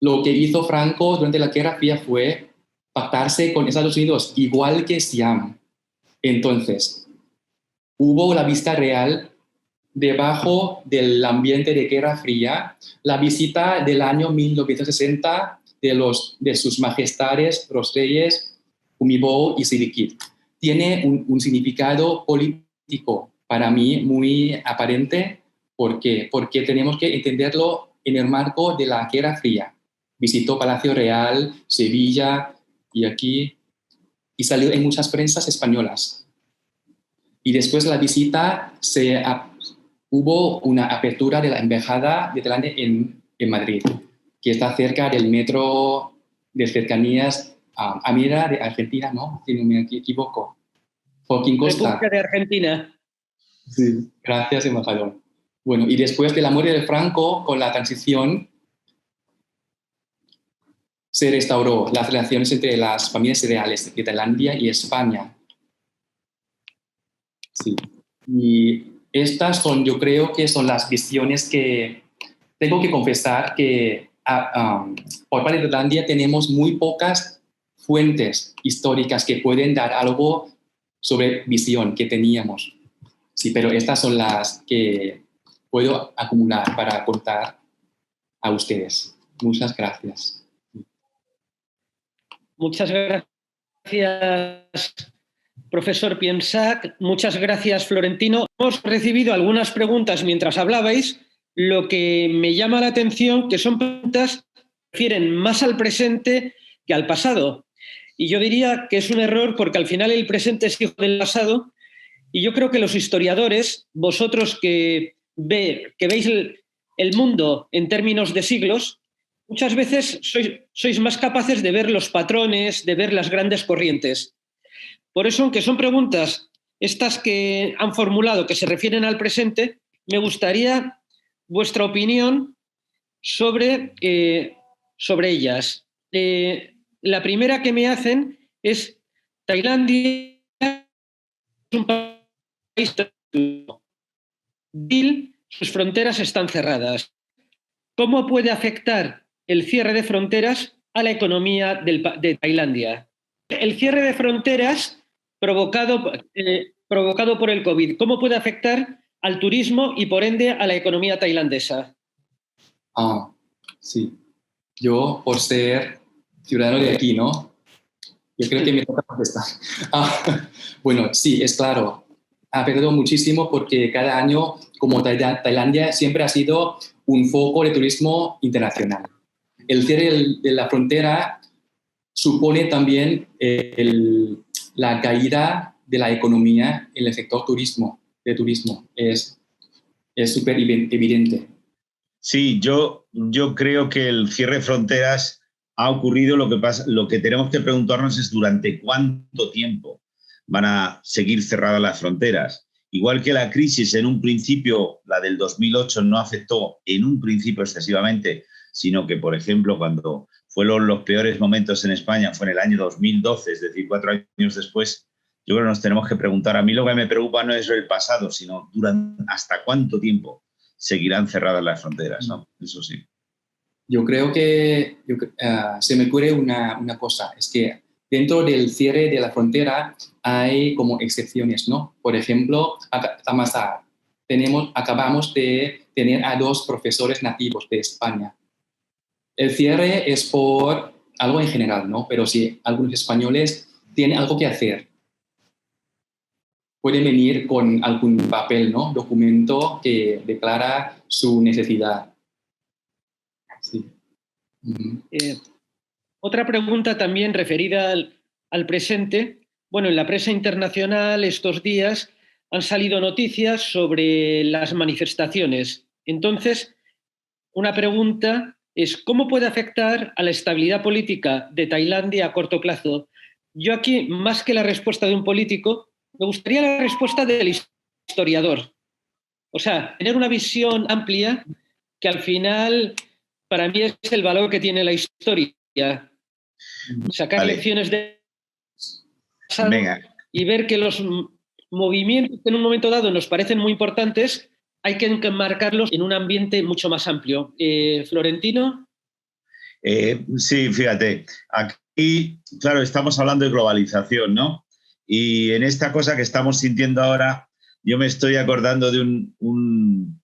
lo que hizo Franco durante la Guerra Fría fue pactarse con Estados Unidos, igual que Siam. Entonces, hubo la visita real debajo del ambiente de Guerra Fría, la visita del año 1960 de sus majestades, los reyes Humibol y Sirikit. Tiene un significado político para mí muy aparente. ¿Por qué? Porque tenemos que entenderlo en el marco de la Guerra Fría. Visitó Palacio Real, Sevilla y salió en muchas prensas españolas. Y después de la visita hubo una apertura de la embajada de Tailandia en Madrid, que está cerca del metro de cercanías Amira de Argentina, ¿no? Si no me equivoco. Joaquín Costa. República de Argentina. Sí, gracias, embajador. Bueno, y después de la muerte de Franco, con la transición, se restauró las relaciones entre las familias reales de Tailandia y España. Sí. Y estas yo creo que son las visiones que tengo que confesar que por parte de Tailandia tenemos muy pocas fuentes históricas que pueden dar algo sobre visión que teníamos. Sí, pero estas son las que puedo acumular para contar a ustedes. Muchas gracias. Muchas gracias, profesor Piensac. Muchas gracias, Florentino. Hemos recibido algunas preguntas mientras hablabais. Lo que me llama la atención que son preguntas que refieren más al presente que al pasado. Y yo diría que es un error porque al final el presente es hijo del pasado y yo creo que los historiadores, vosotros que veis el mundo en términos de siglos, muchas veces sois más capaces de ver los patrones, de ver las grandes corrientes. Por eso, aunque son preguntas estas que han formulado que se refieren al presente, me gustaría vuestra opinión sobre ellas. La primera que me hacen es: Tailandia es un país débil, sus fronteras están cerradas. ¿Cómo puede afectar el cierre de fronteras a la economía de Tailandia? El cierre de fronteras provocado por el COVID, ¿cómo puede afectar al turismo y, por ende, a la economía tailandesa? Sí. Yo, por ser ciudadano de aquí, ¿no? Yo creo que me toca contestar. Bueno, sí, es claro. Ha perdido muchísimo porque cada año, como Tailandia, siempre ha sido un foco de turismo internacional. El cierre de la frontera supone también la caída de la economía en el sector de turismo. Es súper evidente. Sí, yo creo que el cierre de fronteras ha ocurrido. Lo que tenemos que preguntarnos es durante cuánto tiempo van a seguir cerradas las fronteras. Igual que la crisis en un principio, la del 2008, no afectó en un principio excesivamente, sino que, por ejemplo, cuando fueron los peores momentos en España fue en el año 2012, es decir, 4 años después. Yo creo que nos tenemos que preguntar, a mí lo que me preocupa no es el pasado, sino hasta cuánto tiempo seguirán cerradas las fronteras, ¿no? Eso sí. Yo creo que se me ocurre una cosa, es que dentro del cierre de la frontera hay como excepciones, ¿no? Por ejemplo, acabamos de tener a 2 profesores nativos de España. El cierre es por algo en general, ¿no? Pero si algunos españoles tienen algo que hacer, pueden venir con algún papel, ¿no? Documento que declara su necesidad. Sí. Otra pregunta también referida al presente. Bueno, en la prensa internacional estos días han salido noticias sobre las manifestaciones. Entonces, una pregunta es: ¿cómo puede afectar a la estabilidad política de Tailandia a corto plazo? Yo aquí, más que la respuesta de un político, me gustaría la respuesta del historiador. O sea, tener una visión amplia que al final, para mí, es el valor que tiene la historia. Sacar lecciones de pasado y ver que los movimientos que en un momento dado nos parecen muy importantes hay que enmarcarlos en un ambiente mucho más amplio. ¿Florentino? Sí, fíjate, aquí, claro, estamos hablando de globalización, ¿no? Y en esta cosa que estamos sintiendo ahora, yo me estoy acordando de un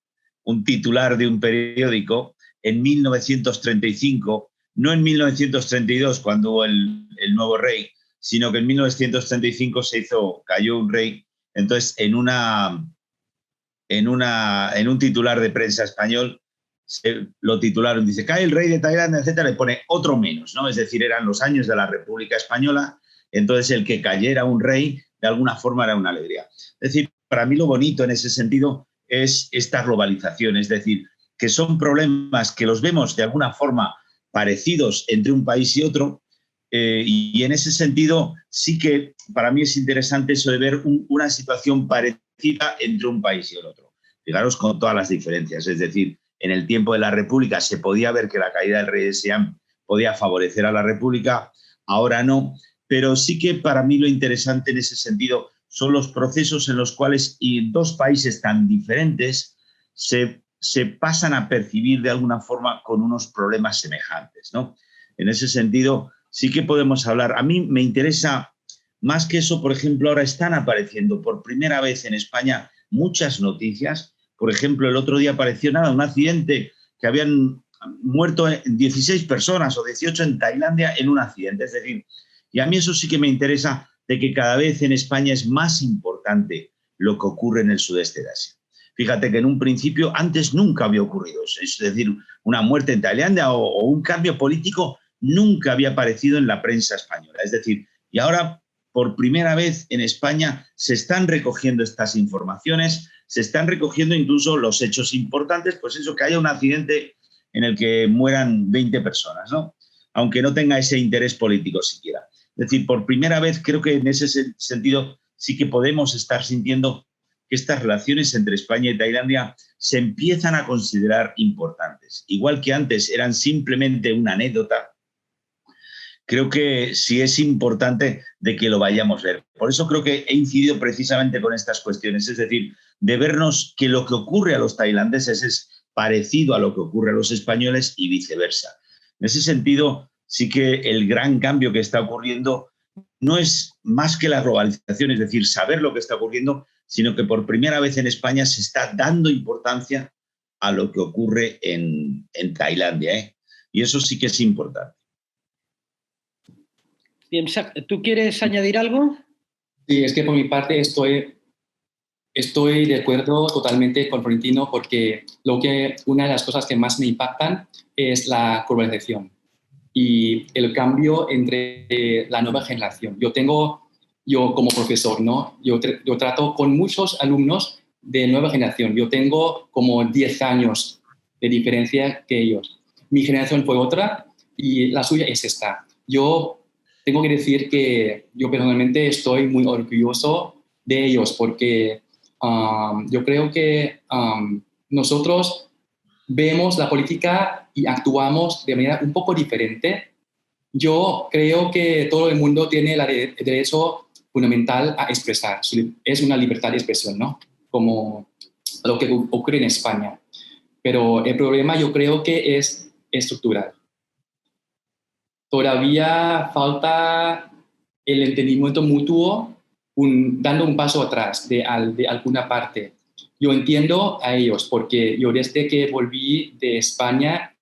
titular de un periódico en 1935, no en 1932, cuando hubo el nuevo rey, sino que en 1935 cayó un rey. Entonces, en un titular de prensa español, lo titularon, dice, cae el rey de Tailandia, etcétera, le pone otro menos, ¿no? Es decir, eran los años de la República Española, entonces el que cayera un rey, de alguna forma era una alegría. Es decir, para mí lo bonito en ese sentido es esta globalización, es decir, que son problemas que los vemos de alguna forma parecidos entre un país y otro, y en ese sentido sí que para mí es interesante eso de ver una situación parecida entre un país y el otro. Fijaros con todas las diferencias, es decir, en el tiempo de la República se podía ver que la caída del rey de Siam podía favorecer a la República, ahora no, pero sí que para mí lo interesante en ese sentido son los procesos en los cuales 2 países tan diferentes se se pasan a percibir de alguna forma con unos problemas semejantes, ¿no? En ese sentido, sí que podemos hablar. A mí me interesa más que eso, por ejemplo, ahora están apareciendo por primera vez en España muchas noticias. Por ejemplo, el otro día apareció un accidente que habían muerto 16 personas o 18 en Tailandia en un accidente. Es decir, y a mí eso sí que me interesa, de que cada vez en España es más importante lo que ocurre en el sudeste de Asia. Fíjate que en un principio antes nunca había ocurrido eso. Es decir, una muerte en Tailandia o un cambio político nunca había aparecido en la prensa española. Es decir, y ahora por primera vez en España se están recogiendo estas informaciones, se están recogiendo incluso los hechos importantes, pues eso, que haya un accidente en el que mueran 20 personas, ¿no? Aunque no tenga ese interés político siquiera. Es decir, por primera vez creo que en ese sentido sí que podemos estar sintiendo que estas relaciones entre España y Tailandia se empiezan a considerar importantes. Igual que antes eran simplemente una anécdota, creo que sí es importante de que lo vayamos a ver. Por eso creo que he incidido precisamente con estas cuestiones, es decir, de vernos que lo que ocurre a los tailandeses es parecido a lo que ocurre a los españoles y viceversa. En ese sentido, sí que el gran cambio que está ocurriendo no es más que la globalización, es decir, saber lo que está ocurriendo, sino que por primera vez en España se está dando importancia a lo que ocurre en Tailandia, ¿eh? Y eso sí que es importante. Bien, ¿tú quieres añadir algo? Sí, es que por mi parte estoy de acuerdo totalmente con Florentino, porque una de las cosas que más me impactan es la globalización y el cambio entre la nueva generación. Yo como profesor, ¿no? Yo trato con muchos alumnos de nueva generación. Yo tengo como 10 años de diferencia que ellos. Mi generación fue otra y la suya es esta. Yo tengo que decir que yo personalmente estoy muy orgulloso de ellos, porque yo creo que nosotros vemos la política y actuamos de manera un poco diferente. Yo creo que todo el mundo tiene el derecho fundamental a expresar. Es una libertad de expresión, ¿no? Como lo que ocurre en España. Pero el problema yo creo que es estructural. Todavía falta el entendimiento mutuo, dando un paso atrás de alguna parte. Yo entiendo a ellos, porque yo desde que volví de España,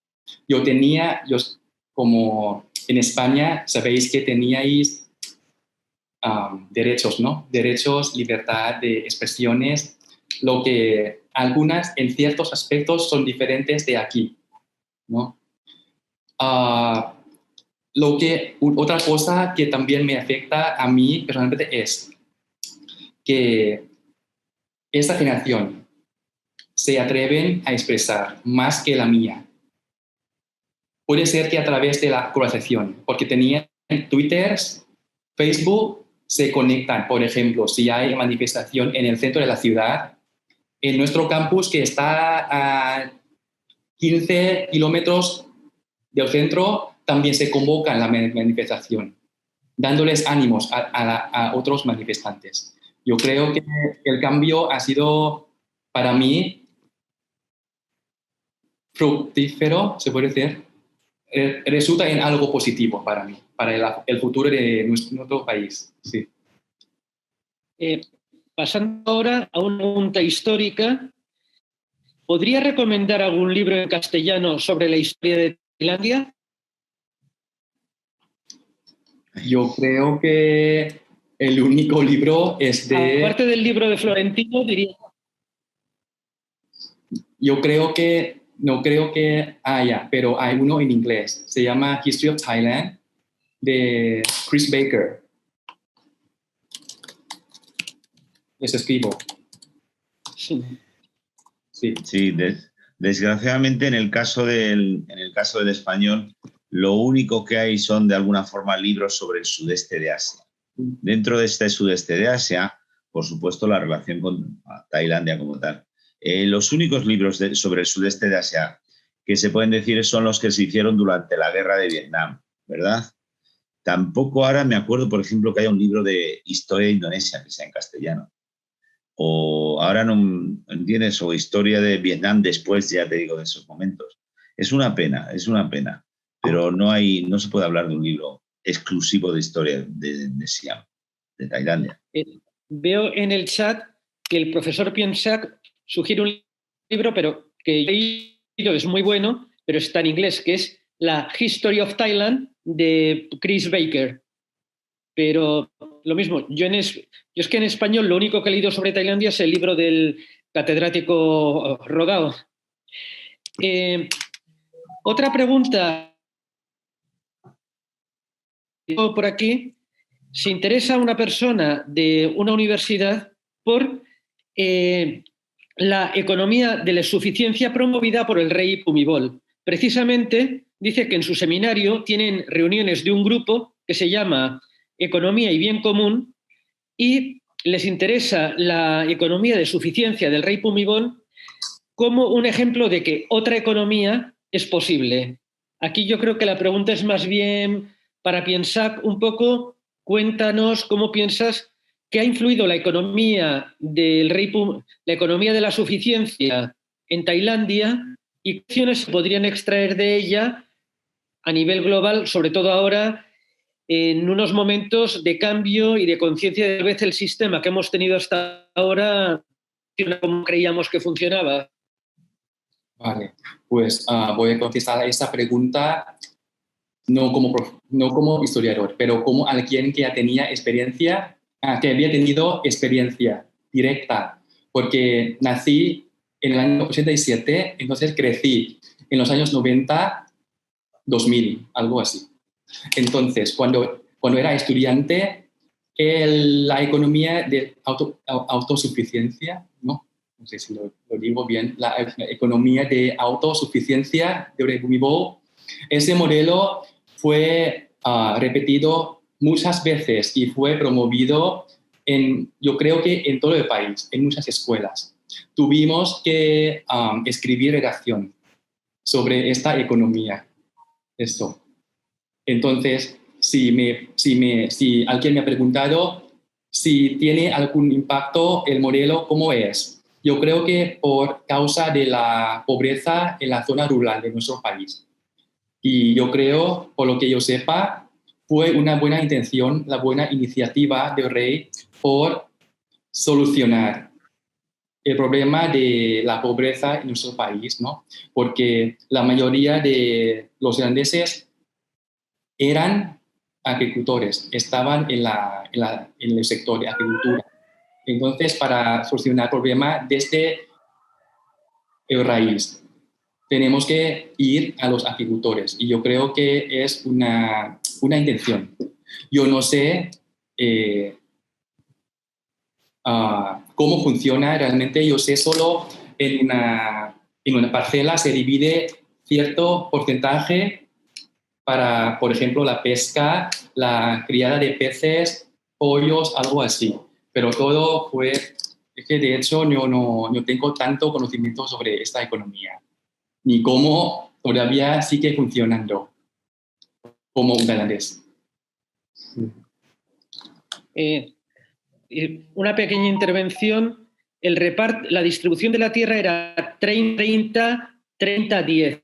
como en España, sabéis que teníais derechos, ¿no? Derechos, libertad de expresiones, lo que algunas en ciertos aspectos son diferentes de aquí, ¿no? Otra cosa que también me afecta a mí personalmente es que esta generación se atreven a expresar más que la mía. Puede ser que a través de la globalización, porque tenían Twitter, Facebook, se conectan. Por ejemplo, si hay manifestación en el centro de la ciudad, en nuestro campus, que está a 15 kilómetros del centro, también se convoca la manifestación, dándoles ánimos a otros manifestantes. Yo creo que el cambio ha sido, para mí, fructífero, se puede decir. Resulta en algo positivo para mí, para el futuro de nuestro país. Sí. Pasando ahora a una pregunta histórica, ¿podría recomendar algún libro en castellano sobre la historia de Tailandia? Yo creo que el único libro es de... Aparte del libro de Florentino, diría... Yo creo que... No creo que haya, pero hay uno en inglés. Se llama History of Thailand, de Chris Baker. Les escribo. Sí. Sí, desgraciadamente en el caso del español, lo único que hay son de alguna forma libros sobre el sudeste de Asia. Dentro de este sudeste de Asia, por supuesto, la relación con Tailandia como tal. Los únicos libros sobre el sudeste de Asia que se pueden decir son los que se hicieron durante la guerra de Vietnam, ¿verdad? Tampoco ahora me acuerdo, por ejemplo, que haya un libro de historia de Indonesia que sea en castellano. o ahora no entiendes, o historia de Vietnam después, ya te digo, de esos momentos. Es una pena, pero no se puede hablar de un libro exclusivo de historia de Siam, de Tailandia. Veo en el chat que el profesor Piensak sugiere un libro, pero que yo he leído, es muy bueno, pero está en inglés, que es la History of Thailand de Chris Baker. Pero lo mismo, yo es que en español lo único que he leído sobre Tailandia es el libro del catedrático Rodao. Otra pregunta por aquí. Se interesa una persona de una universidad por la economía de la suficiencia promovida por el rey Bhumibol. Precisamente dice que en su seminario tienen reuniones de un grupo que se llama Economía y Bien Común y les interesa la economía de suficiencia del rey Bhumibol como un ejemplo de que otra economía es posible. Aquí yo creo que la pregunta es más bien para pensar un poco. Cuéntanos cómo piensas que ha influido la economía del rey, la economía de la suficiencia en Tailandia y qué acciones se podrían extraer de ella a nivel global, sobre todo ahora en unos momentos de cambio y de conciencia de vez el sistema que hemos tenido hasta ahora funciona como creíamos que funcionaba. Vale, pues voy a contestar a esa pregunta no como historiador, pero como alguien que había tenido experiencia directa, porque nací en el año 87, entonces crecí en los años 90, 2000, algo así. Entonces, cuando era estudiante, la economía de autosuficiencia, no sé si lo digo bien, la economía de autosuficiencia de Bhumibol, ese modelo fue repetido muchas veces y fue promovido yo creo que en todo el país, en muchas escuelas. Tuvimos que escribir redacción sobre esta economía. Esto. Entonces, si alguien me ha preguntado si tiene algún impacto el modelo, ¿cómo es? Yo creo que por causa de la pobreza en la zona rural de nuestro país. Y yo creo, por lo que yo sepa, fue una buena intención, la buena iniciativa del rey por solucionar el problema de la pobreza en nuestro país, ¿no? Porque la mayoría de los irlandeses eran agricultores, estaban en el sector de agricultura. Entonces, para solucionar el problema desde el raíz, tenemos que ir a los agricultores y yo creo que es una intención. Yo no sé cómo funciona realmente, yo sé solo en una parcela se divide cierto porcentaje para, por ejemplo, la pesca, la criada de peces, pollos, algo así. Pero todo es que de hecho yo no tengo tanto conocimiento sobre esta economía, ni cómo todavía sigue funcionando como un tailandés. Una pequeña intervención. La distribución de la tierra era 30-30-10.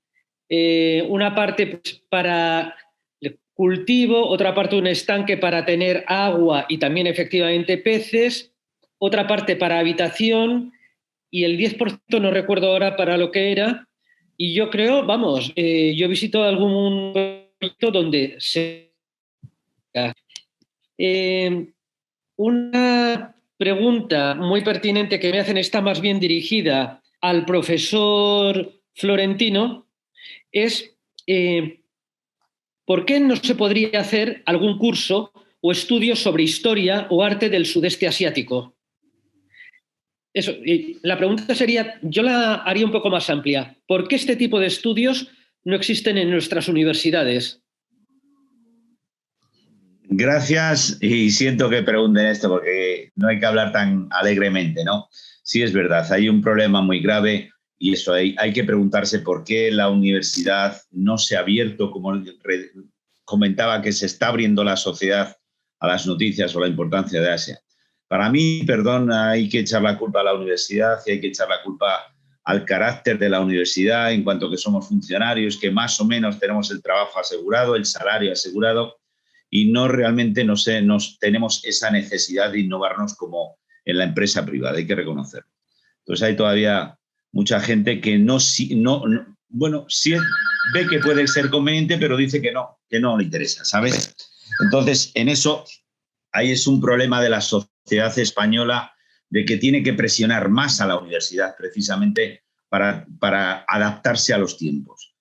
Una parte pues, para cultivo, otra parte un estanque para tener agua y también efectivamente peces, otra parte para habitación y el 10% no recuerdo ahora para lo que era. Y yo creo, yo he visitado algún proyecto donde una pregunta muy pertinente que me hacen está más bien dirigida al profesor Florentino, es ¿por qué no se podría hacer algún curso o estudio sobre historia o arte del sudeste asiático? Eso, la pregunta sería, yo la haría un poco más amplia. ¿Por qué este tipo de estudios no existen en nuestras universidades? Gracias y siento que pregunten esto porque no hay que hablar tan alegremente, ¿no? Sí, es verdad, hay un problema muy grave y eso hay que preguntarse por qué la universidad no se ha abierto, como comentaba, que se está abriendo la sociedad a las noticias o la importancia de Asia. Para mí, perdón, hay que echar la culpa a la universidad y hay que echar la culpa al carácter de la universidad en cuanto que somos funcionarios, que más o menos tenemos el trabajo asegurado, el salario asegurado y no realmente nos tenemos esa necesidad de innovarnos como en la empresa privada, hay que reconocerlo. Entonces hay todavía mucha gente que bueno, sí ve que puede ser conveniente, pero dice que no le interesa, ¿sabes? Entonces, en eso, ahí es un problema de la sociedad española de que tiene que presionar más a la universidad precisamente para adaptarse a los tiempos.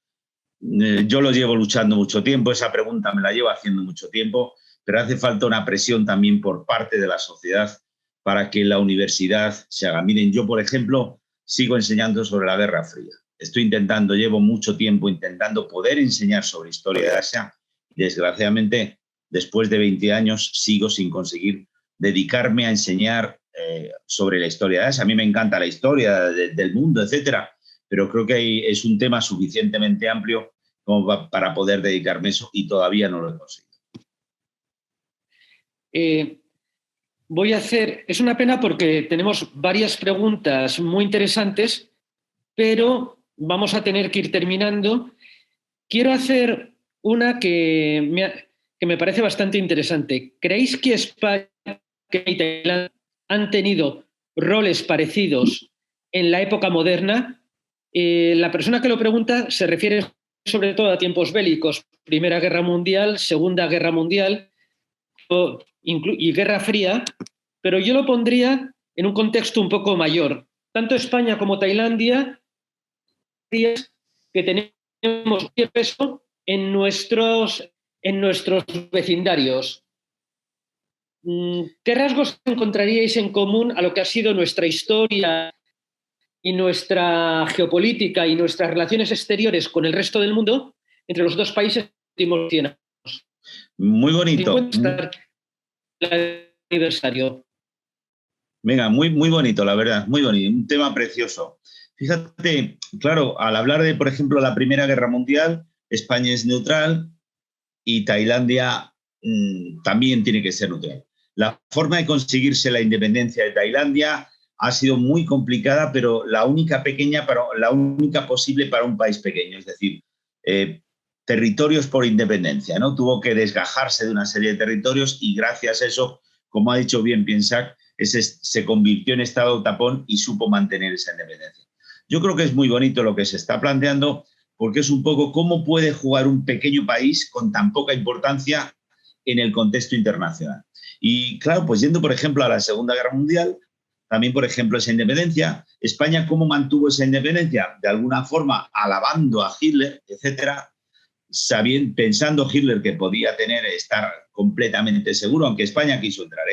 Yo lo llevo luchando mucho tiempo, esa pregunta me la llevo haciendo mucho tiempo, pero hace falta una presión también por parte de la sociedad para que la universidad se haga. Miren, yo, por ejemplo, sigo enseñando sobre la Guerra Fría. Llevo mucho tiempo intentando poder enseñar sobre historia de Asia y desgraciadamente, después de 20 años, sigo sin conseguir dedicarme a enseñar sobre la historia de Asia. A mí me encanta la historia del mundo, etcétera, pero creo que es un tema suficientemente amplio como para poder dedicarme a eso y todavía no lo he conseguido. Es una pena porque tenemos varias preguntas muy interesantes, pero vamos a tener que ir terminando. Quiero hacer una que me parece bastante interesante. ¿Creéis que España y Tailandia han tenido roles parecidos en la época moderna? La persona que lo pregunta se refiere sobre todo a tiempos bélicos, Primera Guerra Mundial, Segunda Guerra Mundial y Guerra Fría, pero yo lo pondría en un contexto un poco mayor. Tanto España como Tailandia, que tenemos peso en nuestros vecindarios. ¿Qué rasgos encontraríais en común a lo que ha sido nuestra historia y nuestra geopolítica y nuestras relaciones exteriores con el resto del mundo entre los dos países en los últimos 100 años? Muy bonito. El aniversario. Venga, muy, muy bonito, la verdad, muy bonito, un tema precioso. Fíjate, claro, al hablar de, por ejemplo, la Primera Guerra Mundial, España es neutral y Tailandia también tiene que ser neutral. La forma de conseguirse la independencia de Tailandia ha sido muy complicada, pero la única posible para un país pequeño, es decir, territorios por independencia, ¿no? Tuvo que desgajarse de una serie de territorios y gracias a eso, como ha dicho bien Piensac, se convirtió en estado tapón y supo mantener esa independencia. Yo creo que es muy bonito lo que se está planteando porque es un poco cómo puede jugar un pequeño país con tan poca importancia en el contexto internacional. Y claro, pues yendo, por ejemplo, a la Segunda Guerra Mundial, también, por ejemplo, esa independencia, España, ¿cómo mantuvo esa independencia? De alguna forma, alabando a Hitler, etcétera, pensando Hitler que podía estar completamente seguro, aunque España quiso entrar,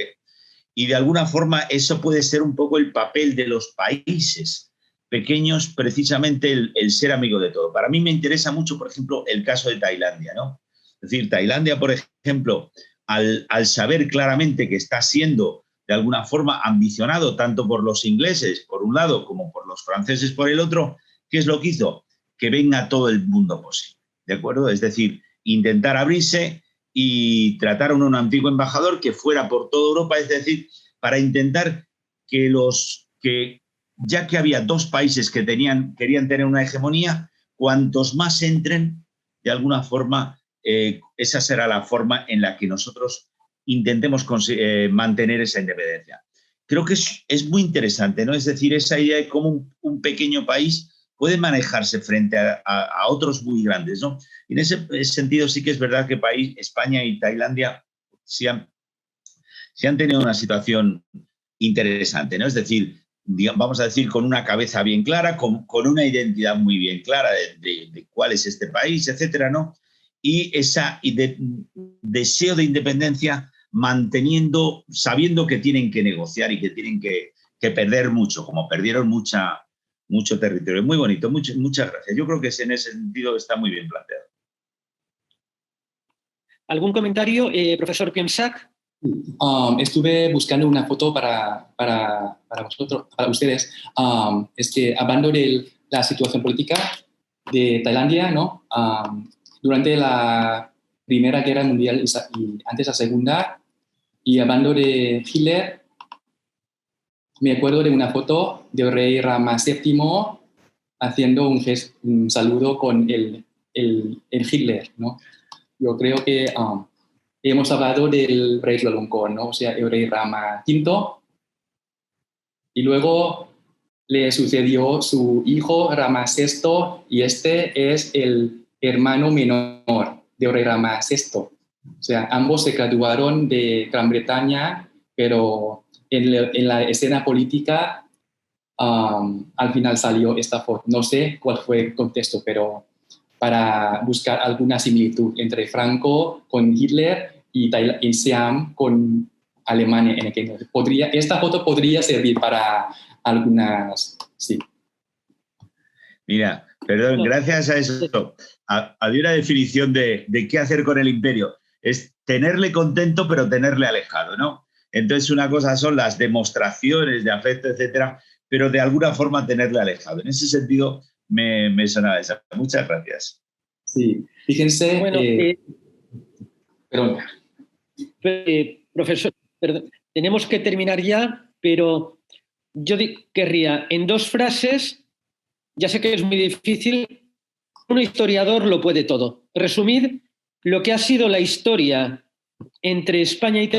y de alguna forma eso puede ser un poco el papel de los países pequeños, precisamente el ser amigo de todo. Para mí me interesa mucho, por ejemplo, el caso de Tailandia, ¿no? Es decir, Tailandia, por ejemplo, al saber claramente que está siendo de alguna forma ambicionado tanto por los ingleses, por un lado, como por los franceses, por el otro, ¿qué es lo que hizo? Que venga todo el mundo posible, ¿de acuerdo? Es decir, intentar abrirse y trataron a un antiguo embajador que fuera por toda Europa, es decir, para intentar que ya que había dos países que querían tener una hegemonía, cuantos más entren, de alguna forma, esa será la forma en la que nosotros intentemos mantener esa independencia. Creo que es muy interesante, ¿no? Es decir, esa idea de cómo un pequeño país puede manejarse frente a otros muy grandes, ¿no? Y en ese sentido sí que es verdad que España y Tailandia sí han tenido una situación interesante, ¿no? Es decir, vamos a decir, con una cabeza bien clara, con una identidad muy bien clara de cuál es este país, etcétera, ¿no? Y deseo de independencia sabiendo que tienen que negociar y que tienen que perder mucho, como perdieron mucho territorio. Muy bonito, muchas gracias. Yo creo que en ese sentido está muy bien planteado. ¿Algún comentario, profesor Piensac? Estuve buscando una foto para vosotros, para ustedes. Es que hablando de la situación política de Tailandia, ¿no? Durante la Primera Guerra Mundial y antes la Segunda, y hablando de Hitler, me acuerdo de una foto del rey Rama VII haciendo un saludo con el Hitler, ¿no? Yo creo que hemos hablado del rey Chulalongkorn, ¿no? O sea, el rey Rama V, y luego le sucedió su hijo Rama VI, y este es el hermano menor del rey Rama VI. O sea, ambos se graduaron de Gran Bretaña, pero en la escena política al final salió esta foto. No sé cuál fue el contexto, pero para buscar alguna similitud entre Franco con Hitler y Siam con Alemania en aquel momento. Esta foto podría servir para algunas, sí. Mira, perdón, gracias a eso había una definición de qué hacer con el imperio. Es tenerle contento, pero tenerle alejado, ¿no? Entonces, una cosa son las demostraciones de afecto, etcétera, pero de alguna forma tenerle alejado. En ese sentido, me sonaba esa. Muchas gracias. Sí, fíjense. Bueno, perdón. Profesor, perdón, tenemos que terminar ya, pero yo querría, en 2 frases, ya sé que es muy difícil, un historiador lo puede todo. Resumid lo que ha sido la historia entre España y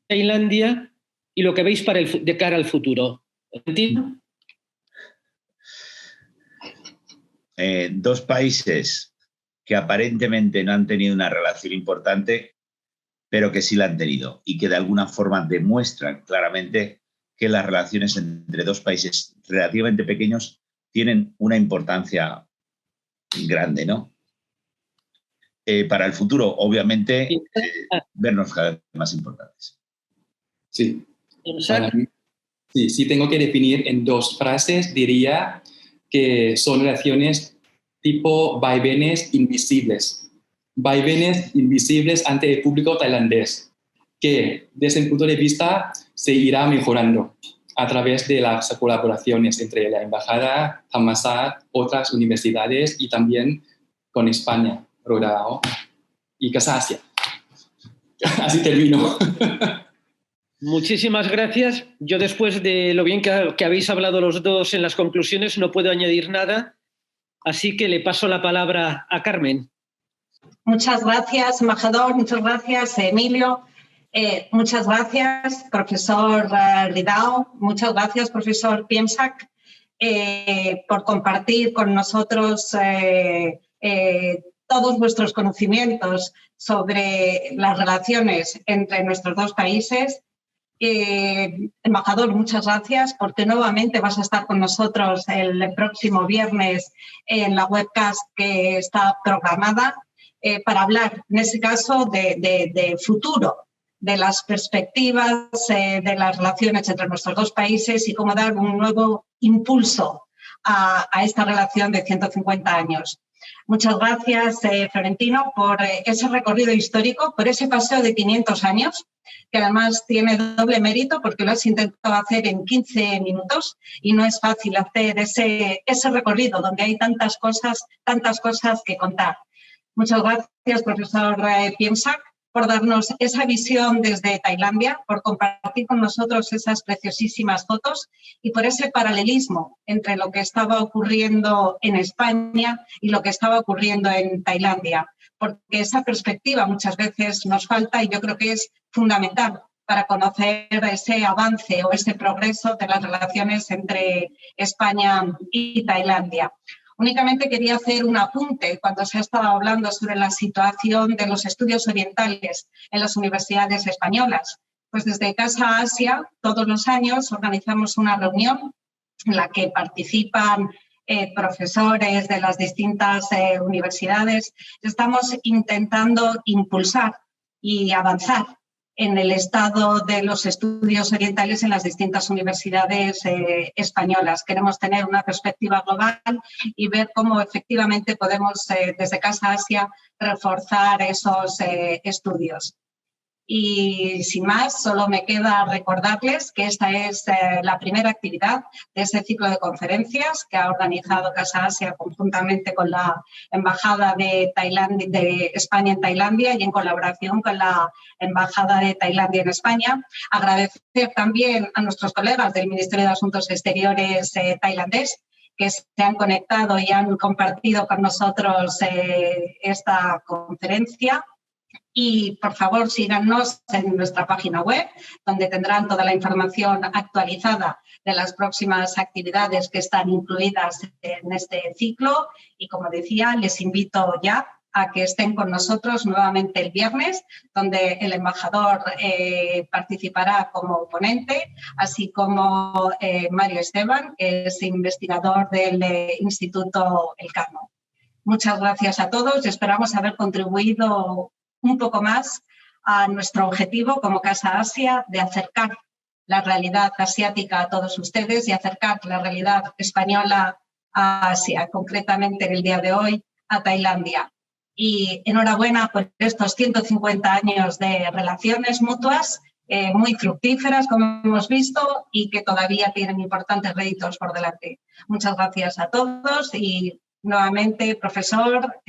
Tailandia y lo que veis de cara al futuro. ¿Entiendes? 2 países que aparentemente no han tenido una relación importante, pero que sí la han tenido y que de alguna forma demuestran claramente que las relaciones entre 2 países relativamente pequeños tienen una importancia grande, ¿no? Para el futuro, obviamente, vernos cada vez más importantes. Sí. Sí, tengo que definir en 2 frases, diría que son relaciones tipo vaivenes invisibles. Vaivenes invisibles ante el público tailandés, que desde el punto de vista se irá mejorando a través de las colaboraciones entre la Embajada, Thammasat, otras universidades y también con España, Rodao y Casa Asia. Así termino. Muchísimas gracias. Yo, después de lo bien que habéis hablado los dos en las conclusiones, no puedo añadir nada, así que le paso la palabra a Carmen. Muchas gracias, embajador. Muchas gracias, Emilio. Muchas gracias, profesor Ridao. Muchas gracias, profesor Piemsak, por compartir con nosotros todos vuestros conocimientos sobre las relaciones entre nuestros 2 países. Embajador, muchas gracias, porque nuevamente vas a estar con nosotros el próximo viernes en la webcast que está programada para hablar, en ese caso, de futuro, de las perspectivas de las relaciones entre nuestros 2 países y cómo dar un nuevo impulso a esta relación de 150 años. Muchas gracias, Florentino, por ese recorrido histórico, por ese paseo de 500 años, que además tiene doble mérito porque lo has intentado hacer en 15 minutos y no es fácil hacer ese recorrido donde hay tantas cosas que contar. Muchas gracias, profesor Piemsak, por darnos esa visión desde Tailandia, por compartir con nosotros esas preciosísimas fotos y por ese paralelismo entre lo que estaba ocurriendo en España y lo que estaba ocurriendo en Tailandia, porque esa perspectiva muchas veces nos falta y yo creo que es fundamental para conocer ese avance o ese progreso de las relaciones entre España y Tailandia. Únicamente quería hacer un apunte cuando se ha estado hablando sobre la situación de los estudios orientales en las universidades españolas. Pues desde Casa Asia, todos los años organizamos una reunión en la que participan profesores de las distintas universidades. Estamos intentando impulsar y avanzar en el estado de los estudios orientales en las distintas universidades españolas. Queremos tener una perspectiva global y ver cómo efectivamente podemos, desde Casa Asia, reforzar esos estudios. Y sin más, solo me queda recordarles que esta es la primera actividad de ese ciclo de conferencias que ha organizado Casa Asia conjuntamente con la Embajada de España en Tailandia y en colaboración con la Embajada de Tailandia en España. Agradecer también a nuestros colegas del Ministerio de Asuntos Exteriores tailandés que se han conectado y han compartido con nosotros esta conferencia. Y, por favor, síganos en nuestra página web, donde tendrán toda la información actualizada de las próximas actividades que están incluidas en este ciclo. Y, como decía, les invito ya a que estén con nosotros nuevamente el viernes, donde el embajador participará como ponente, así como Mario Esteban, que es investigador del Instituto Elcano. Muchas gracias a todos y esperamos haber contribuido un poco más a nuestro objetivo como Casa Asia de acercar la realidad asiática a todos ustedes y acercar la realidad española a Asia, concretamente en el día de hoy a Tailandia. Y enhorabuena por estos 150 años de relaciones mutuas muy fructíferas, como hemos visto, y que todavía tienen importantes réditos por delante. Muchas gracias a todos y nuevamente, profesor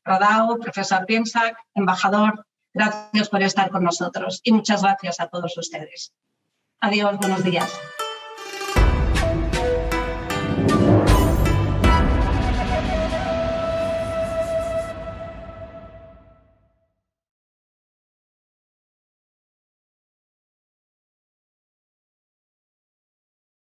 Rodao, profesor Piensak, embajador, gracias por estar con nosotros y muchas gracias a todos ustedes. Adiós, buenos días.